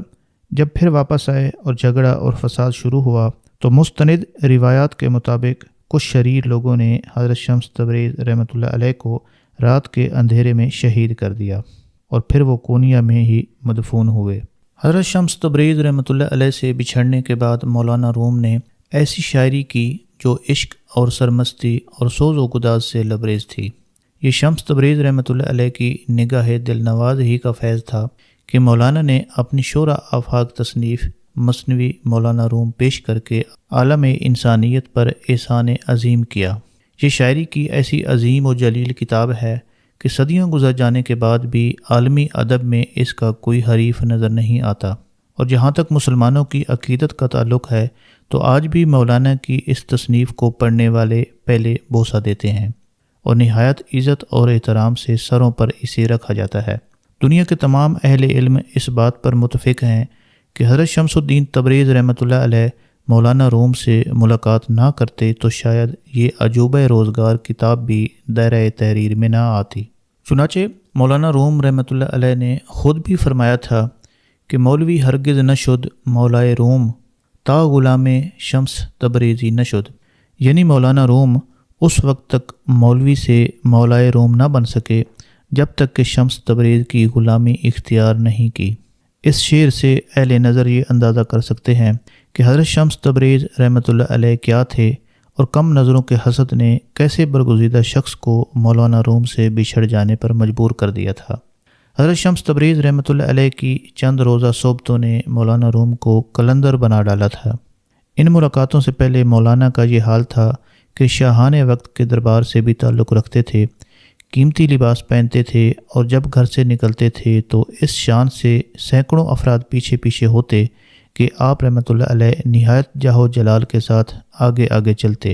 جب پھر واپس آئے اور جھگڑا اور فساد شروع ہوا تو مستند روایات کے مطابق کچھ شریر لوگوں نے حضرت شمس تبریز رحمۃ اللہ علیہ کو رات کے اندھیرے میں شہید کر دیا اور پھر وہ کونیا میں ہی مدفون ہوئے۔ حضرت شمس تبریز رحمۃ اللہ علیہ سے بچھڑنے کے بعد مولانا روم نے ایسی شاعری کی جو عشق اور سرمستی اور سوز و گداز سے لبریز تھی۔ یہ شمس تبریز رحمۃ اللہ علیہ کی نگاہ دل نواز ہی کا فیض تھا کہ مولانا نے اپنی شورا آفاق تصنیف مثنوی مولانا روم پیش کر کے عالم انسانیت پر احسان عظیم کیا۔ یہ شاعری کی ایسی عظیم و جلیل کتاب ہے کہ صدیوں گزر جانے کے بعد بھی عالمی ادب میں اس کا کوئی حریف نظر نہیں آتا، اور جہاں تک مسلمانوں کی عقیدت کا تعلق ہے تو آج بھی مولانا کی اس تصنیف کو پڑھنے والے پہلے بوسہ دیتے ہیں اور نہایت عزت اور احترام سے سروں پر اسے رکھا جاتا ہے۔ دنیا کے تمام اہل علم اس بات پر متفق ہیں کہ حضرت شمس الدین تبریز رحمۃ اللہ علیہ مولانا روم سے ملاقات نہ کرتے تو شاید یہ عجوبہ روزگار کتاب بھی دائرۂ تحریر میں نہ آتی۔ چنانچہ مولانا روم رحمۃ اللہ علیہ نے خود بھی فرمایا تھا کہ مولوی ہرگز نہ شد مولائے روم تا غلام شمس تبریزی نہ شد، یعنی مولانا روم اس وقت تک مولوی سے مولائے روم نہ بن سکے جب تک کہ شمس تبریز کی غلامی اختیار نہیں کی۔ اس شعر سے اہل نظر یہ اندازہ کر سکتے ہیں کہ حضرت شمس تبریز رحمۃ اللہ علیہ کیا تھے اور کم نظروں کے حسد نے کیسے برگزیدہ شخص کو مولانا روم سے بچھڑ جانے پر مجبور کر دیا تھا۔ حضرت شمس تبریز رحمۃ اللہ علیہ کی چند روزہ صحبتوں نے مولانا روم کو قلندر بنا ڈالا تھا۔ ان ملاقاتوں سے پہلے مولانا کا یہ حال تھا کہ شاہان وقت کے دربار سے بھی تعلق رکھتے تھے، قیمتی لباس پہنتے تھے، اور جب گھر سے نکلتے تھے تو اس شان سے سینکڑوں افراد پیچھے پیچھے ہوتے کہ آپ رحمۃ اللہ علیہ نہایت جاہ و جلال کے ساتھ آگے آگے چلتے۔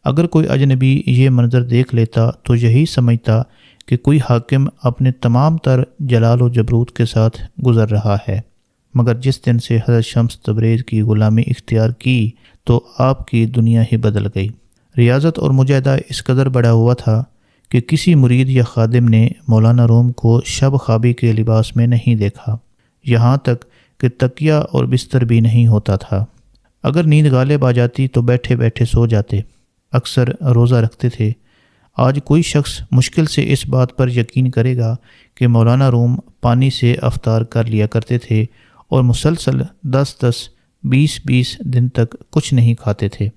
اگر کوئی اجنبی یہ منظر دیکھ لیتا تو یہی سمجھتا کہ کوئی حاکم اپنے تمام تر جلال و جبروت کے ساتھ گزر رہا ہے، مگر جس دن سے حضرت شمس تبریز کی غلامی اختیار کی تو آپ کی دنیا ہی بدل گئی۔ ریاضت اور مجاہدہ اس قدر بڑھا ہوا تھا کہ کسی مرید یا خادم نے مولانا روم کو شب خوابی کے لباس میں نہیں دیکھا، یہاں تک کہ تکیہ اور بستر بھی نہیں ہوتا تھا۔ اگر نیند غالب آ جاتی تو بیٹھے بیٹھے سو جاتے۔ اکثر روزہ رکھتے تھے۔ آج کوئی شخص مشکل سے اس بات پر یقین کرے گا کہ مولانا روم پانی سے افطار کر لیا کرتے تھے اور مسلسل 10-20 دن تک کچھ نہیں کھاتے تھے۔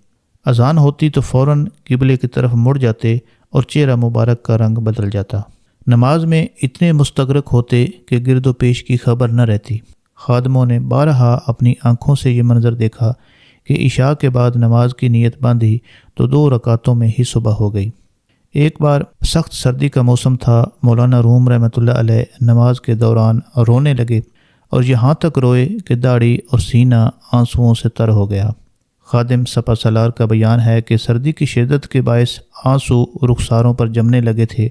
اذان ہوتی تو فوراً قبلے کی طرف مڑ جاتے اور چہرہ مبارک کا رنگ بدل جاتا۔ نماز میں اتنے مستغرق ہوتے کہ گرد و پیش کی خبر نہ رہتی۔ خادموں نے بارہا اپنی آنکھوں سے یہ منظر دیکھا کہ عشاء کے بعد نماز کی نیت باندھی تو 2 رکعتوں میں ہی صبح ہو گئی۔ ایک بار سخت سردی کا موسم تھا، مولانا روم رحمۃ اللہ علیہ نماز کے دوران رونے لگے اور یہاں تک روئے کہ داڑھی اور سینہ آنسوؤں سے تر ہو گیا۔ خادم سپہ سالار کا بیان ہے کہ سردی کی شدت کے باعث آنسو رخساروں پر جمنے لگے تھے،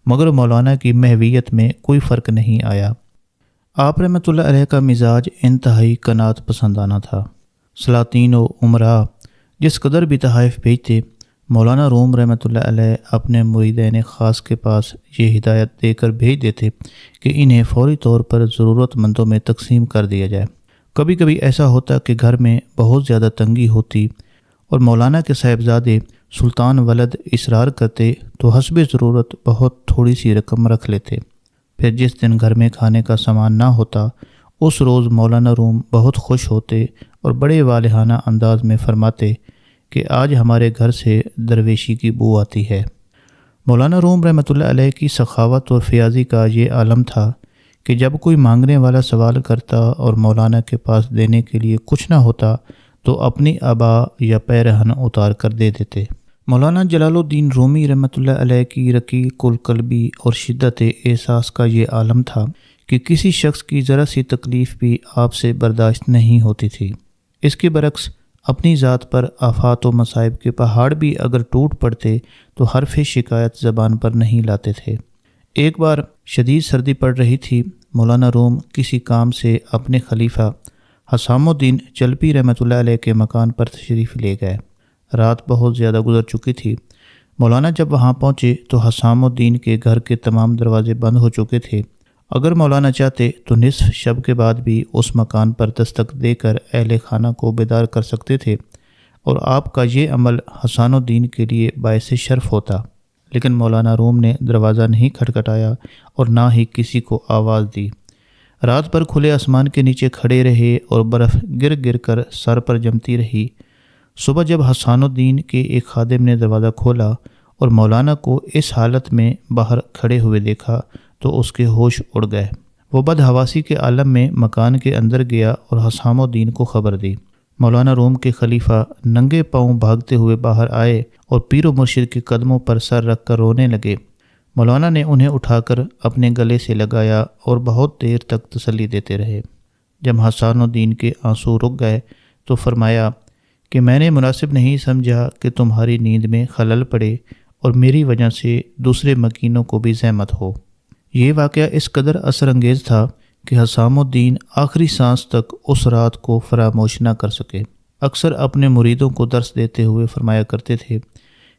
مگر مولانا کی محویت میں کوئی فرق نہیں آیا۔ آپ رحمۃ اللہ علیہ کا مزاج انتہائی قناعت پسندانہ تھا۔ سلاطین و عمراء جس قدر بھی تحائف بھیجتے، مولانا روم رحمۃ اللہ علیہ اپنے مریدین خاص کے پاس یہ ہدایت دے کر بھیج دیتے کہ انہیں فوری طور پر ضرورت مندوں میں تقسیم کر دیا جائے۔ کبھی کبھی ایسا ہوتا کہ گھر میں بہت زیادہ تنگی ہوتی اور مولانا کے صاحبزادے سلطان ولد اصرار کرتے تو حسب ضرورت بہت تھوڑی سی رقم رکھ لیتے۔ پھر جس دن گھر میں کھانے کا سامان نہ ہوتا، اس روز مولانا روم بہت خوش ہوتے اور بڑے والہانہ انداز میں فرماتے کہ آج ہمارے گھر سے درویشی کی بو آتی ہے۔ مولانا روم رحمۃ اللہ علیہ کی سخاوت اور فیاضی کا یہ عالم تھا کہ جب کوئی مانگنے والا سوال کرتا اور مولانا کے پاس دینے کے لیے کچھ نہ ہوتا تو اپنی عبا یا پیرہن اتار کر دے دیتے۔ مولانا جلال الدین رومی رحمۃ اللہ علیہ کی رقیق القلبی اور شدت احساس کا یہ عالم تھا کہ کسی شخص کی ذرا سی تکلیف بھی آپ سے برداشت نہیں ہوتی تھی۔ اس کے برعکس اپنی ذات پر آفات و مصائب کے پہاڑ بھی اگر ٹوٹ پڑتے تو حرف شکایت زبان پر نہیں لاتے تھے۔ ایک بار شدید سردی پڑ رہی تھی، مولانا روم کسی کام سے اپنے خلیفہ حسام الدین چلپی رحمۃ اللہ علیہ کے مکان پر تشریف لے گئے۔ رات بہت زیادہ گزر چکی تھی۔ مولانا جب وہاں پہنچے تو حسام الدین کے گھر کے تمام دروازے بند ہو چکے تھے۔ اگر مولانا چاہتے تو نصف شب کے بعد بھی اس مکان پر دستک دے کر اہل خانہ کو بیدار کر سکتے تھے، اور آپ کا یہ عمل حسان الدین کے لیے باعث شرف ہوتا، لیکن مولانا روم نے دروازہ نہیں کھٹکھٹایا اور نہ ہی کسی کو آواز دی۔ رات بھر کھلے آسمان کے نیچے کھڑے رہے اور برف گر گر کر سر پر جمتی رہی۔ صبح جب حسان الدین کے ایک خادم نے دروازہ کھولا اور مولانا کو اس حالت میں باہر کھڑے ہوئے دیکھا تو اس کے ہوش اڑ گئے۔ وہ بدحواسی کے عالم میں مکان کے اندر گیا اور حسام الدین کو خبر دی۔ مولانا روم کے خلیفہ ننگے پاؤں بھاگتے ہوئے باہر آئے اور پیر و مرشد کے قدموں پر سر رکھ کر رونے لگے۔ مولانا نے انہیں اٹھا کر اپنے گلے سے لگایا اور بہت دیر تک تسلی دیتے رہے۔ جب حسان الدین کے آنسو رک گئے تو فرمایا کہ میں نے مناسب نہیں سمجھا کہ تمہاری نیند میں خلل پڑے اور میری وجہ سے دوسرے مکینوں کو بھی زحمت ہو۔ یہ واقعہ اس قدر اثر انگیز تھا کہ حسام الدین آخری سانس تک اس رات کو فراموش نہ کر سکے۔ اکثر اپنے مریدوں کو درس دیتے ہوئے فرمایا کرتے تھے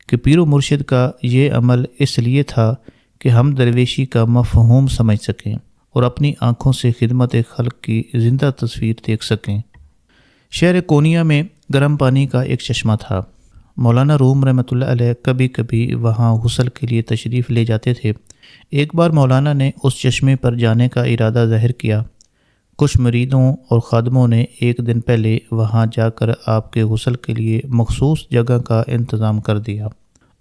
کہ پیر و مرشد کا یہ عمل اس لیے تھا کہ ہم درویشی کا مفہوم سمجھ سکیں اور اپنی آنکھوں سے خدمت خلق کی زندہ تصویر دیکھ سکیں۔ شہر کونیا میں گرم پانی کا ایک چشمہ تھا۔ مولانا روم رحمۃ اللہ علیہ کبھی کبھی وہاں غسل کے لیے تشریف لے جاتے تھے۔ ایک بار مولانا نے اس چشمے پر جانے کا ارادہ ظاہر کیا۔ کچھ مریدوں اور خادموں نے ایک دن پہلے وہاں جا کر آپ کے غسل کے لیے مخصوص جگہ کا انتظام کر دیا۔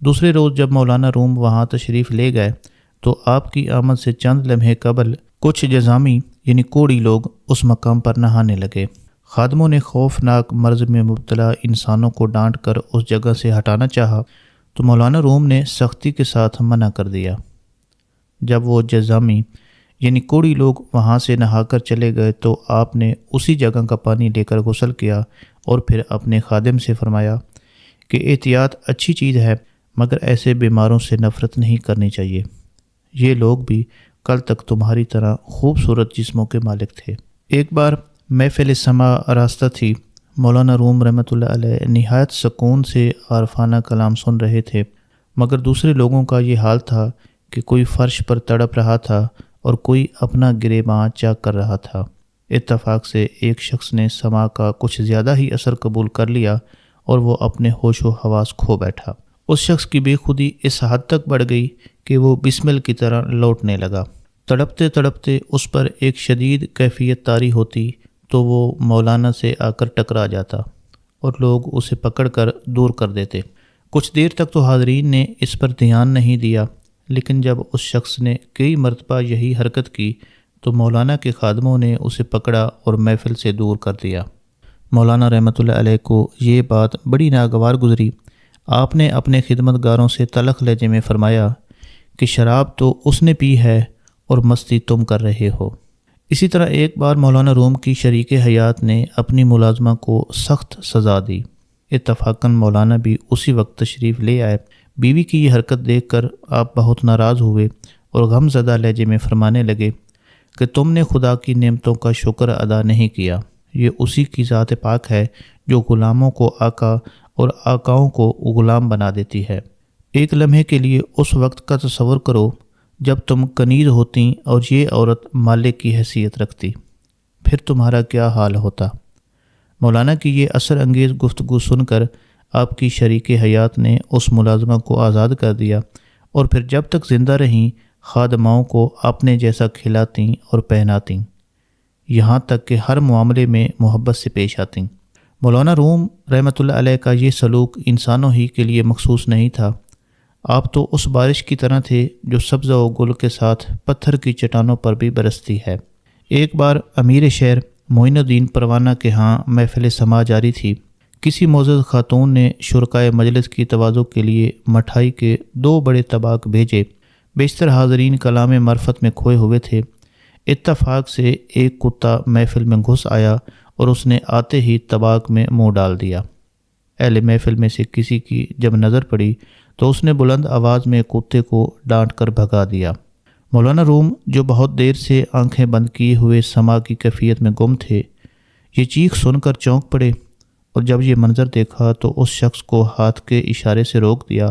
دوسرے روز جب مولانا روم وہاں تشریف لے گئے تو آپ کی آمد سے چند لمحے قبل کچھ جزامی یعنی کوڑی لوگ اس مقام پر نہانے لگے۔ خادموں نے خوفناک مرض میں مبتلا انسانوں کو ڈانٹ کر اس جگہ سے ہٹانا چاہا تو مولانا روم نے سختی کے ساتھ منع کر دیا۔ جب وہ جزامی یعنی کوڑی لوگ وہاں سے نہا کر چلے گئے تو آپ نے اسی جگہ کا پانی لے کر غسل کیا اور پھر اپنے خادم سے فرمایا کہ احتیاط اچھی چیز ہے مگر ایسے بیماروں سے نفرت نہیں کرنی چاہیے، یہ لوگ بھی کل تک تمہاری طرح خوبصورت جسموں کے مالک تھے۔ ایک بار محفل سما راستہ تھی، مولانا روم رحمۃ اللہ علیہ نہایت سکون سے عارفانہ کلام سن رہے تھے، مگر دوسرے لوگوں کا یہ حال تھا کہ کوئی فرش پر تڑپ رہا تھا اور کوئی اپنا گریباں چاک کر رہا تھا۔ اتفاق سے ایک شخص نے سما کا کچھ زیادہ ہی اثر قبول کر لیا اور وہ اپنے ہوش و حواس کھو بیٹھا۔ اس شخص کی بے خودی اس حد تک بڑھ گئی کہ وہ بسمل کی طرح لوٹنے لگا۔ تڑپتے تڑپتے اس پر ایک شدید کیفیت طاری ہوتی تو وہ مولانا سے آ کر ٹکرا جاتا اور لوگ اسے پکڑ کر دور کر دیتے۔ کچھ دیر تک تو حاضرین نے اس پر دھیان نہیں دیا، لیکن جب اس شخص نے کئی مرتبہ یہی حرکت کی تو مولانا کے خادموں نے اسے پکڑا اور محفل سے دور کر دیا۔ مولانا رحمۃ اللہ علیہ کو یہ بات بڑی ناگوار گزری۔ آپ نے اپنے خدمت گاروں سے تلخ لہجے میں فرمایا کہ شراب تو اس نے پی ہے اور مستی تم کر رہے ہو۔ اسی طرح ایک بار مولانا روم کی شریک حیات نے اپنی ملازمہ کو سخت سزا دی۔ اتفاقاً مولانا بھی اسی وقت تشریف لے آئے۔ بیوی کی یہ حرکت دیکھ کر آپ بہت ناراض ہوئے اور غم زدہ لہجے میں فرمانے لگے کہ تم نے خدا کی نعمتوں کا شکر ادا نہیں کیا، یہ اسی کی ذات پاک ہے جو غلاموں کو آقا اور آقاؤں کو غلام بنا دیتی ہے۔ ایک لمحے کے لیے اس وقت کا تصور کرو جب تم کنیز ہوتیں اور یہ عورت مالک کی حیثیت رکھتی، پھر تمہارا کیا حال ہوتا۔ مولانا کی یہ اثر انگیز گفتگو سن کر آپ کی شریک حیات نے اس ملازمہ کو آزاد کر دیا اور پھر جب تک زندہ رہیں خادماؤں کو اپنے جیسا کھلاتیں اور پہناتیں، یہاں تک کہ ہر معاملے میں محبت سے پیش آتیں۔ مولانا روم رحمۃ اللہ علیہ کا یہ سلوک انسانوں ہی کے لیے مخصوص نہیں تھا۔ آپ تو اس بارش کی طرح تھے جو سبزہ و گل کے ساتھ پتھر کی چٹانوں پر بھی برستی ہے۔ ایک بار امیر شہر معین الدین پروانہ کے ہاں محفل سما جاری تھی۔ کسی معزز خاتون نے شرکائے مجلس کی تواضع کے لیے مٹھائی کے 2 بڑے طباق بھیجے۔ بیشتر حاضرین کلام معرفت میں کھوئے ہوئے تھے۔ اتفاق سے ایک کتا محفل میں گھس آیا اور اس نے آتے ہی طباق میں منہ ڈال دیا۔ اہل محفل میں سے کسی کی جب نظر پڑی تو اس نے بلند آواز میں کتے کو ڈانٹ کر بھگا دیا۔ مولانا روم جو بہت دیر سے آنکھیں بند کیے ہوئے سما کی کیفیت میں گم تھے، یہ چیخ سن کر چونک پڑے اور جب یہ منظر دیکھا تو اس شخص کو ہاتھ کے اشارے سے روک دیا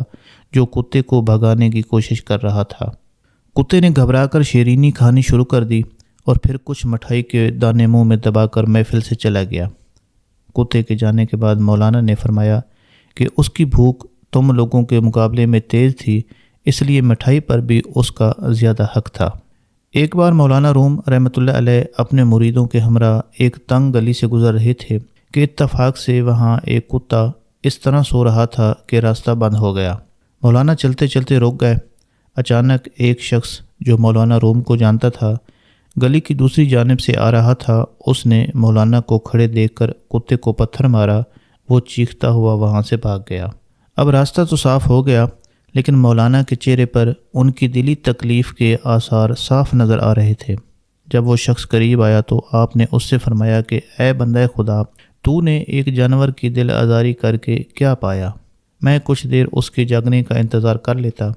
جو کتے کو بھگانے کی کوشش کر رہا تھا۔ کتے نے گھبرا کر شیرینی کھانی شروع کر دی اور پھر کچھ مٹھائی کے دانے منہ میں دبا کر محفل سے چلا گیا۔ کتے کے جانے کے بعد مولانا نے فرمایا کہ اس کی بھوک تم لوگوں کے مقابلے میں تیز تھی، اس لیے مٹھائی پر بھی اس کا زیادہ حق تھا۔ ایک بار مولانا روم رحمۃ اللہ علیہ اپنے مریدوں کے ہمراہ ایک تنگ گلی سے گزر رہے تھے کہ اتفاق سے وہاں ایک کتا اس طرح سو رہا تھا کہ راستہ بند ہو گیا۔ مولانا چلتے چلتے رک گئے۔ اچانک ایک شخص جو مولانا روم کو جانتا تھا گلی کی دوسری جانب سے آ رہا تھا، اس نے مولانا کو کھڑے دیکھ کر کتے کو پتھر مارا۔ وہ چیختا ہوا وہاں سے بھاگ گیا۔ اب راستہ تو صاف ہو گیا، لیکن مولانا کے چہرے پر ان کی دلی تکلیف کے آثار صاف نظر آ رہے تھے۔ جب وہ شخص قریب آیا تو آپ نے اس سے فرمایا کہ اے بندہ خدا، تو نے ایک جانور کی دل آزاری کر کے کیا پایا؟ میں کچھ دیر اس کے جاگنے کا انتظار کر لیتا۔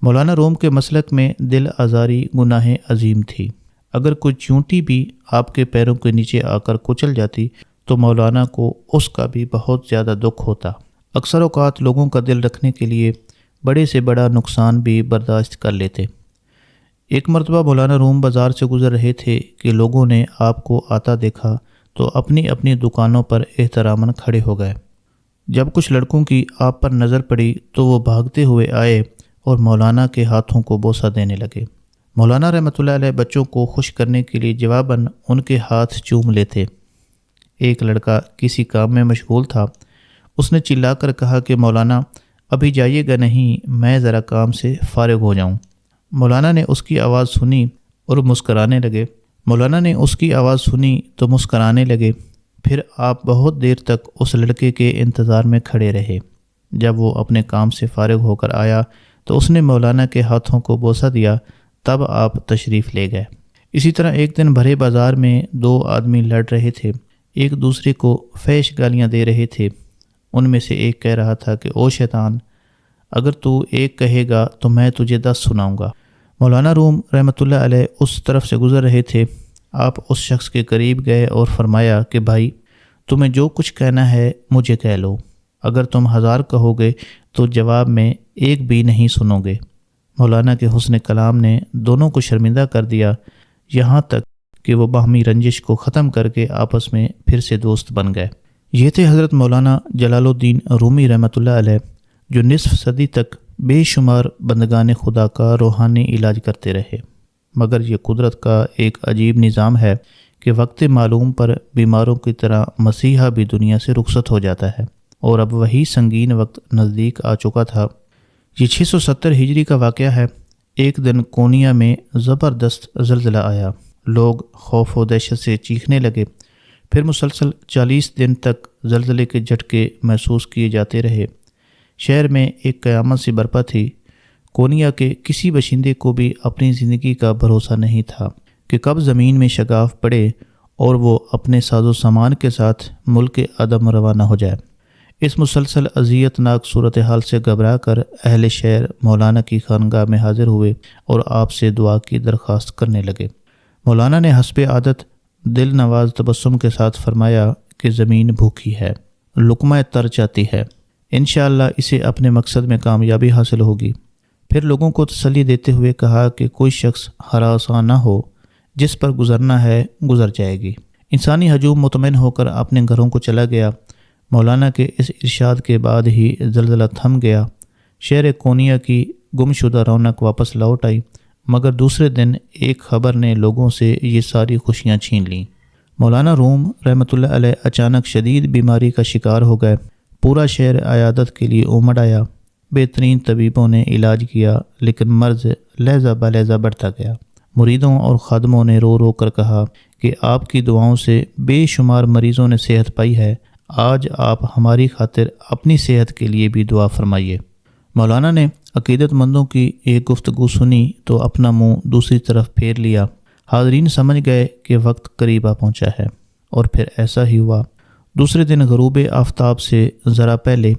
مولانا روم کے مسلک میں دل آزاری گناہ عظیم تھی۔ اگر کوئی چونٹی بھی آپ کے پیروں کے نیچے آ کر کچل جاتی تو مولانا کو اس کا بھی بہت زیادہ دکھ ہوتا۔ اکثر اوقات لوگوں کا دل رکھنے کے لیے بڑے سے بڑا نقصان بھی برداشت کر لیتے۔ ایک مرتبہ مولانا روم بازار سے گزر رہے تھے کہ لوگوں نے آپ کو آتا دیکھا تو اپنی اپنی دکانوں پر احتراماً کھڑے ہو گئے۔ جب کچھ لڑکوں کی آپ پر نظر پڑی تو وہ بھاگتے ہوئے آئے اور مولانا کے ہاتھوں کو بوسہ دینے لگے۔ مولانا رحمۃ اللہ علیہ بچوں کو خوش کرنے کے لیے جواباً ان کے ہاتھ چوم لیتے۔ ایک لڑکا کسی کام میں مشغول تھا، اس نے چلا کر کہا کہ مولانا ابھی جائیے گا نہیں، میں ذرا کام سے فارغ ہو جاؤں۔ مولانا نے اس کی آواز سنی تو مسکرانے لگے۔ پھر آپ بہت دیر تک اس لڑکے کے انتظار میں کھڑے رہے۔ جب وہ اپنے کام سے فارغ ہو کر آیا تو اس نے مولانا کے ہاتھوں کو بوسہ دیا، تب آپ تشریف لے گئے۔ اسی طرح ایک دن بھرے بازار میں دو آدمی لڑ رہے تھے، ایک دوسرے کو فحش گالیاں دے رہے تھے۔ ان میں سے ایک کہہ رہا تھا کہ او شیطان، اگر تو ایک کہے گا تو میں تجھے 10 سناؤں گا۔ مولانا روم رحمۃ اللہ علیہ اس طرف سے گزر رہے تھے۔ آپ اس شخص کے قریب گئے اور فرمایا کہ بھائی، تمہیں جو کچھ کہنا ہے مجھے کہہ لو، اگر تم 1000 کہو گے تو جواب میں ایک بھی نہیں سنو گے۔ مولانا کے حسن کلام نے دونوں کو شرمندہ کر دیا، یہاں تک کہ وہ باہمی رنجش کو ختم کر کے آپس میں پھر سے دوست بن گئے۔ یہ تھے حضرت مولانا جلال الدین رومی رحمۃ اللہ علیہ، جو نصف صدی تک بے شمار بندگان خدا کا روحانی علاج کرتے رہے۔ مگر یہ قدرت کا ایک عجیب نظام ہے کہ وقت معلوم پر بیماروں کی طرح مسیحا بھی دنیا سے رخصت ہو جاتا ہے، اور اب وہی سنگین وقت نزدیک آ چکا تھا۔ یہ 670 ہجری کا واقعہ ہے۔ ایک دن کونیا میں زبردست زلزلہ آیا، لوگ خوف و دہشت سے چیخنے لگے۔ پھر مسلسل 40 دن تک زلزلے کے جھٹکے محسوس کیے جاتے رہے۔ شہر میں ایک قیامت سی برپا تھی۔ کونیا کے کسی باشندے کو بھی اپنی زندگی کا بھروسہ نہیں تھا کہ کب زمین میں شگاف پڑے اور وہ اپنے ساز و سامان کے ساتھ ملک عدم روانہ ہو جائے۔ اس مسلسل اذیت ناک صورتحال سے گھبرا کر اہل شہر مولانا کی خانقاہ میں حاضر ہوئے اور آپ سے دعا کی درخواست کرنے لگے۔ مولانا نے حسب عادت دل نواز تبسم کے ساتھ فرمایا کہ زمین بھوکی ہے، لقمہ تر چاہتی ہے، انشاءاللہ اسے اپنے مقصد میں کامیابی حاصل ہوگی۔ پھر لوگوں کو تسلی دیتے ہوئے کہا کہ کوئی شخص ہراساں نہ ہو، جس پر گزرنا ہے گزر جائے گی۔ انسانی ہجوم مطمئن ہو کر اپنے گھروں کو چلا گیا۔ مولانا کے اس ارشاد کے بعد ہی زلزلہ تھم گیا۔ شہر کونیا کی گم شدہ رونق واپس لوٹ آئی، مگر دوسرے دن ایک خبر نے لوگوں سے یہ ساری خوشیاں چھین لیں۔ مولانا روم رحمۃ اللہ علیہ اچانک شدید بیماری کا شکار ہو گئے۔ پورا شہر عیادت کے لیے امڑ آیا۔ بہترین طبیبوں نے علاج کیا، لیکن مرض لہجہ بہ لہجہ بڑھتا گیا۔ مریدوں اور خادموں نے رو رو کر کہا کہ آپ کی دعاؤں سے بے شمار مریضوں نے صحت پائی ہے، آج آپ ہماری خاطر اپنی صحت کے لیے بھی دعا فرمائیے۔ مولانا نے عقیدت مندوں کی ایک گفتگو سنی تو اپنا منہ دوسری طرف پھیر لیا۔ حاضرین سمجھ گئے کہ وقت قریب آ پہنچا ہے، اور پھر ایسا ہی ہوا۔ دوسرے دن غروب آفتاب سے ذرا پہلے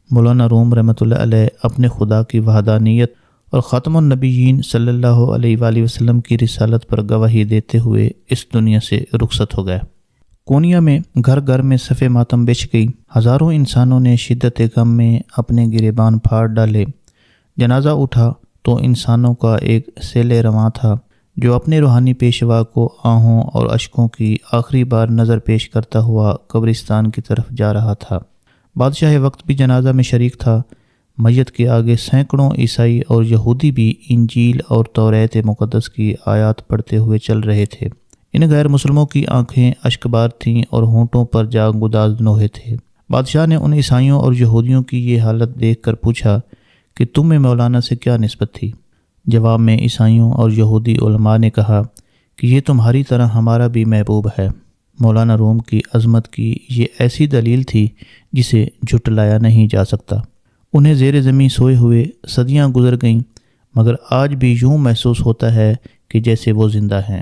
مولانا روم رحمۃ اللہ علیہ اپنے خدا کی وحدانیت اور خاتم النبیین صلی اللہ علیہ وآلہ وسلم کی رسالت پر گواہی دیتے ہوئے اس دنیا سے رخصت ہو گئے۔ کونیا میں گھر گھر میں صف ماتم بچھ گئی۔ ہزاروں انسانوں نے شدت غم میں اپنے گریبان پھاڑ ڈالے۔ جنازہ اٹھا تو انسانوں کا ایک سیل رواں تھا جو اپنے روحانی پیشوا کو آہوں اور اشکوں کی آخری بار نظر پیش کرتا ہوا قبرستان کی طرف جا رہا تھا۔ بادشاہ وقت بھی جنازہ میں شریک تھا۔ میت کے آگے سینکڑوں عیسائی اور یہودی بھی انجیل اور توریت مقدس کی آیات پڑھتے ہوئے چل رہے تھے۔ ان غیر مسلموں کی آنکھیں اشکبار تھیں اور ہونٹوں پر جاگ گداز نوحے تھے۔ بادشاہ نے ان عیسائیوں اور یہودیوں کی یہ حالت دیکھ کر پوچھا کہ تمہیں مولانا سے کیا نسبت تھی؟ جواب میں عیسائیوں اور یہودی علماء نے کہا کہ یہ تمہاری طرح ہمارا بھی محبوب ہے۔ مولانا روم کی عظمت کی یہ ایسی دلیل تھی جسے جھٹلایا نہیں جا سکتا۔ انہیں زیر زمین سوئے ہوئے صدیاں گزر گئیں، مگر آج بھی یوں محسوس ہوتا ہے کہ جیسے وہ زندہ ہیں۔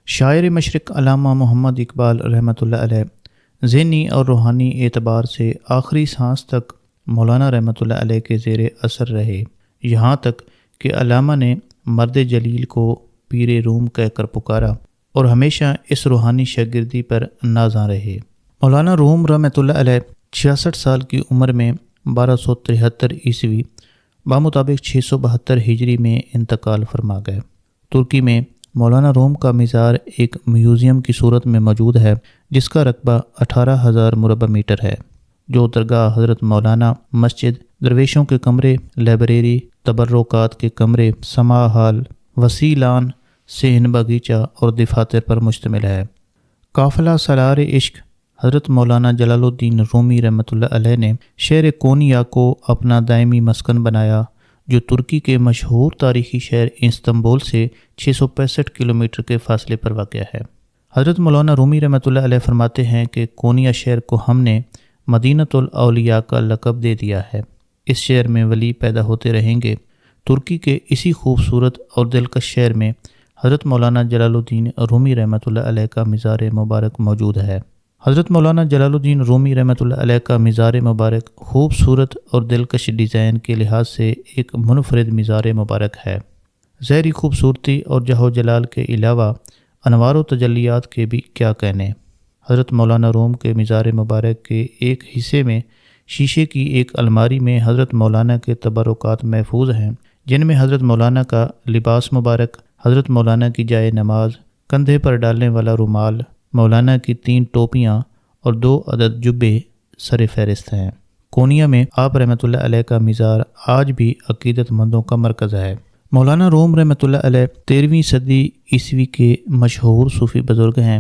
شاعر مشرق علامہ محمد اقبال رحمۃ اللہ علیہ ذہنی اور روحانی اعتبار سے آخری سانس تک مولانا رحمۃ اللہ علیہ کے زیر اثر رہے، یہاں تک کہ علامہ نے مرد جلیل کو پیر روم کہہ کر پکارا اور ہمیشہ اس روحانی شاگردی پر نازاں رہے۔ مولانا روم رحمۃ اللہ علیہ 66 سال کی عمر میں 1273 عیسوی بمطابق 672 ہجری میں انتقال فرما گئے۔ ترکی میں مولانا روم کا مزار ایک میوزیم کی صورت میں موجود ہے جس کا رقبہ 18,000 مربع میٹر ہے، جو درگاہ حضرت مولانا، مسجد، درویشوں کے کمرے، لائبریری، تبرکات کے کمرے، سماع ہال وسیع لان، صحن باغیچہ اور دفاتر پر مشتمل ہے۔ قافلہ سالار عشق حضرت مولانا جلال الدین رومی رحمۃ اللہ علیہ نے شہر کونیا کو اپنا دائمی مسکن بنایا، جو ترکی کے مشہور تاریخی شہر استنبول سے 665 کلومیٹر کے فاصلے پر واقع ہے۔ حضرت مولانا رومی رحمۃ اللہ علیہ فرماتے ہیں کہ کونیا شہر کو ہم نے مدینۃ الاولیاء کا لقب دے دیا ہے۔ اس شہر میں ولی پیدا ہوتے رہیں گے۔ ترکی کے اسی خوبصورت اور دلکش شہر میں حضرت مولانا جلال الدین رومی رحمۃ اللہ علیہ کا مزار مبارک موجود ہے۔ حضرت مولانا جلال الدین رومی رحمۃ اللہ علیہ کا مزار مبارک خوبصورت اور دلکش ڈیزائن کے لحاظ سے ایک منفرد مزار مبارک ہے۔ ظاہری خوبصورتی اور جہ و جلال کے علاوہ انوار و تجلیات کے بھی کیا کہنے۔ حضرت مولانا روم کے مزار مبارک کے ایک حصے میں شیشے کی ایک الماری میں حضرت مولانا کے تبرکات محفوظ ہیں، جن میں حضرت مولانا کا لباس مبارک، حضرت مولانا کی جائے نماز، کندھے پر ڈالنے والا رومال، مولانا کی 3 ٹوپیاں اور 2 عدد جبے سر فہرست ہیں۔ کونیا میں آپ رحمۃ اللہ علیہ کا مزار آج بھی عقیدت مندوں کا مرکز ہے۔ مولانا روم رحمۃ اللہ علیہ 13ویں صدی عیسوی کے مشہور صوفی بزرگ ہیں۔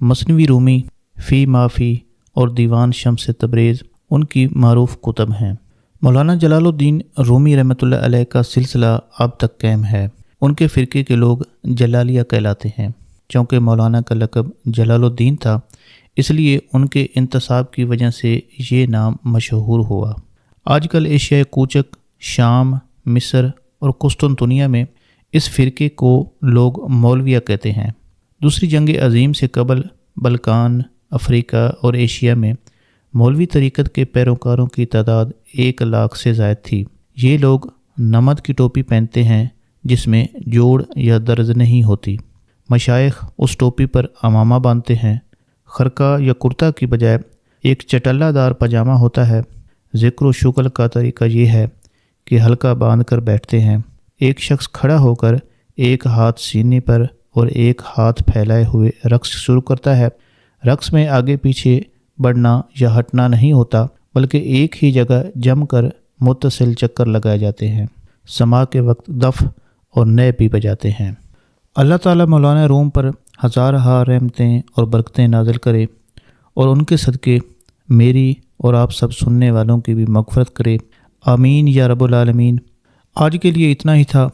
مثنوی رومی، فی مافی اور دیوان شمس تبریز ان کی معروف کتب ہیں۔ مولانا جلال الدین رومی رحمۃ اللہ علیہ کا سلسلہ اب تک قائم ہے۔ ان کے فرقے کے لوگ جلالیہ کہلاتے ہیں۔ چونکہ مولانا کا لقب جلال الدین تھا، اس لیے ان کے انتساب کی وجہ سے یہ نام مشہور ہوا۔ آج کل ایشیائے کوچک، شام، مصر اور قسطنطنیہ میں اس فرقے کو لوگ مولویہ کہتے ہیں۔ دوسری جنگ عظیم سے قبل بلکان، افریقہ اور ایشیا میں مولوی طریقت کے پیروکاروں کی تعداد 1 لاکھ سے زائد تھی۔ یہ لوگ نمد کی ٹوپی پہنتے ہیں جس میں جوڑ یا درز نہیں ہوتی۔ مشائخ اس ٹوپی پر امامہ باندھتے ہیں۔ خرقہ یا کرتا کی بجائے ایک چٹلہ دار پاجامہ ہوتا ہے۔ ذکر و شکل کا طریقہ یہ ہے کہ حلقہ باندھ کر بیٹھتے ہیں۔ ایک شخص کھڑا ہو کر ایک ہاتھ سینے پر اور ایک ہاتھ پھیلائے ہوئے رقص شروع کرتا ہے۔ رقص میں آگے پیچھے بڑھنا یا ہٹنا نہیں ہوتا، بلکہ ایک ہی جگہ جم کر متصل چکر لگائے جاتے ہیں۔ سماع کے وقت دف اور نئے بھی بجاتے ہیں۔ اللہ تعالیٰ مولانا روم پر ہزارہا رحمتیں اور برکتیں نازل کرے اور ان کے صدقے میری اور آپ سب سننے والوں کی بھی مغفرت کرے، آمین یا رب العالمین۔ آج کے لیے اتنا ہی تھا،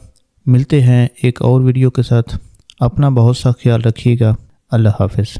ملتے ہیں ایک اور ویڈیو کے ساتھ۔ اپنا بہت سا خیال رکھیے گا۔ اللہ حافظ۔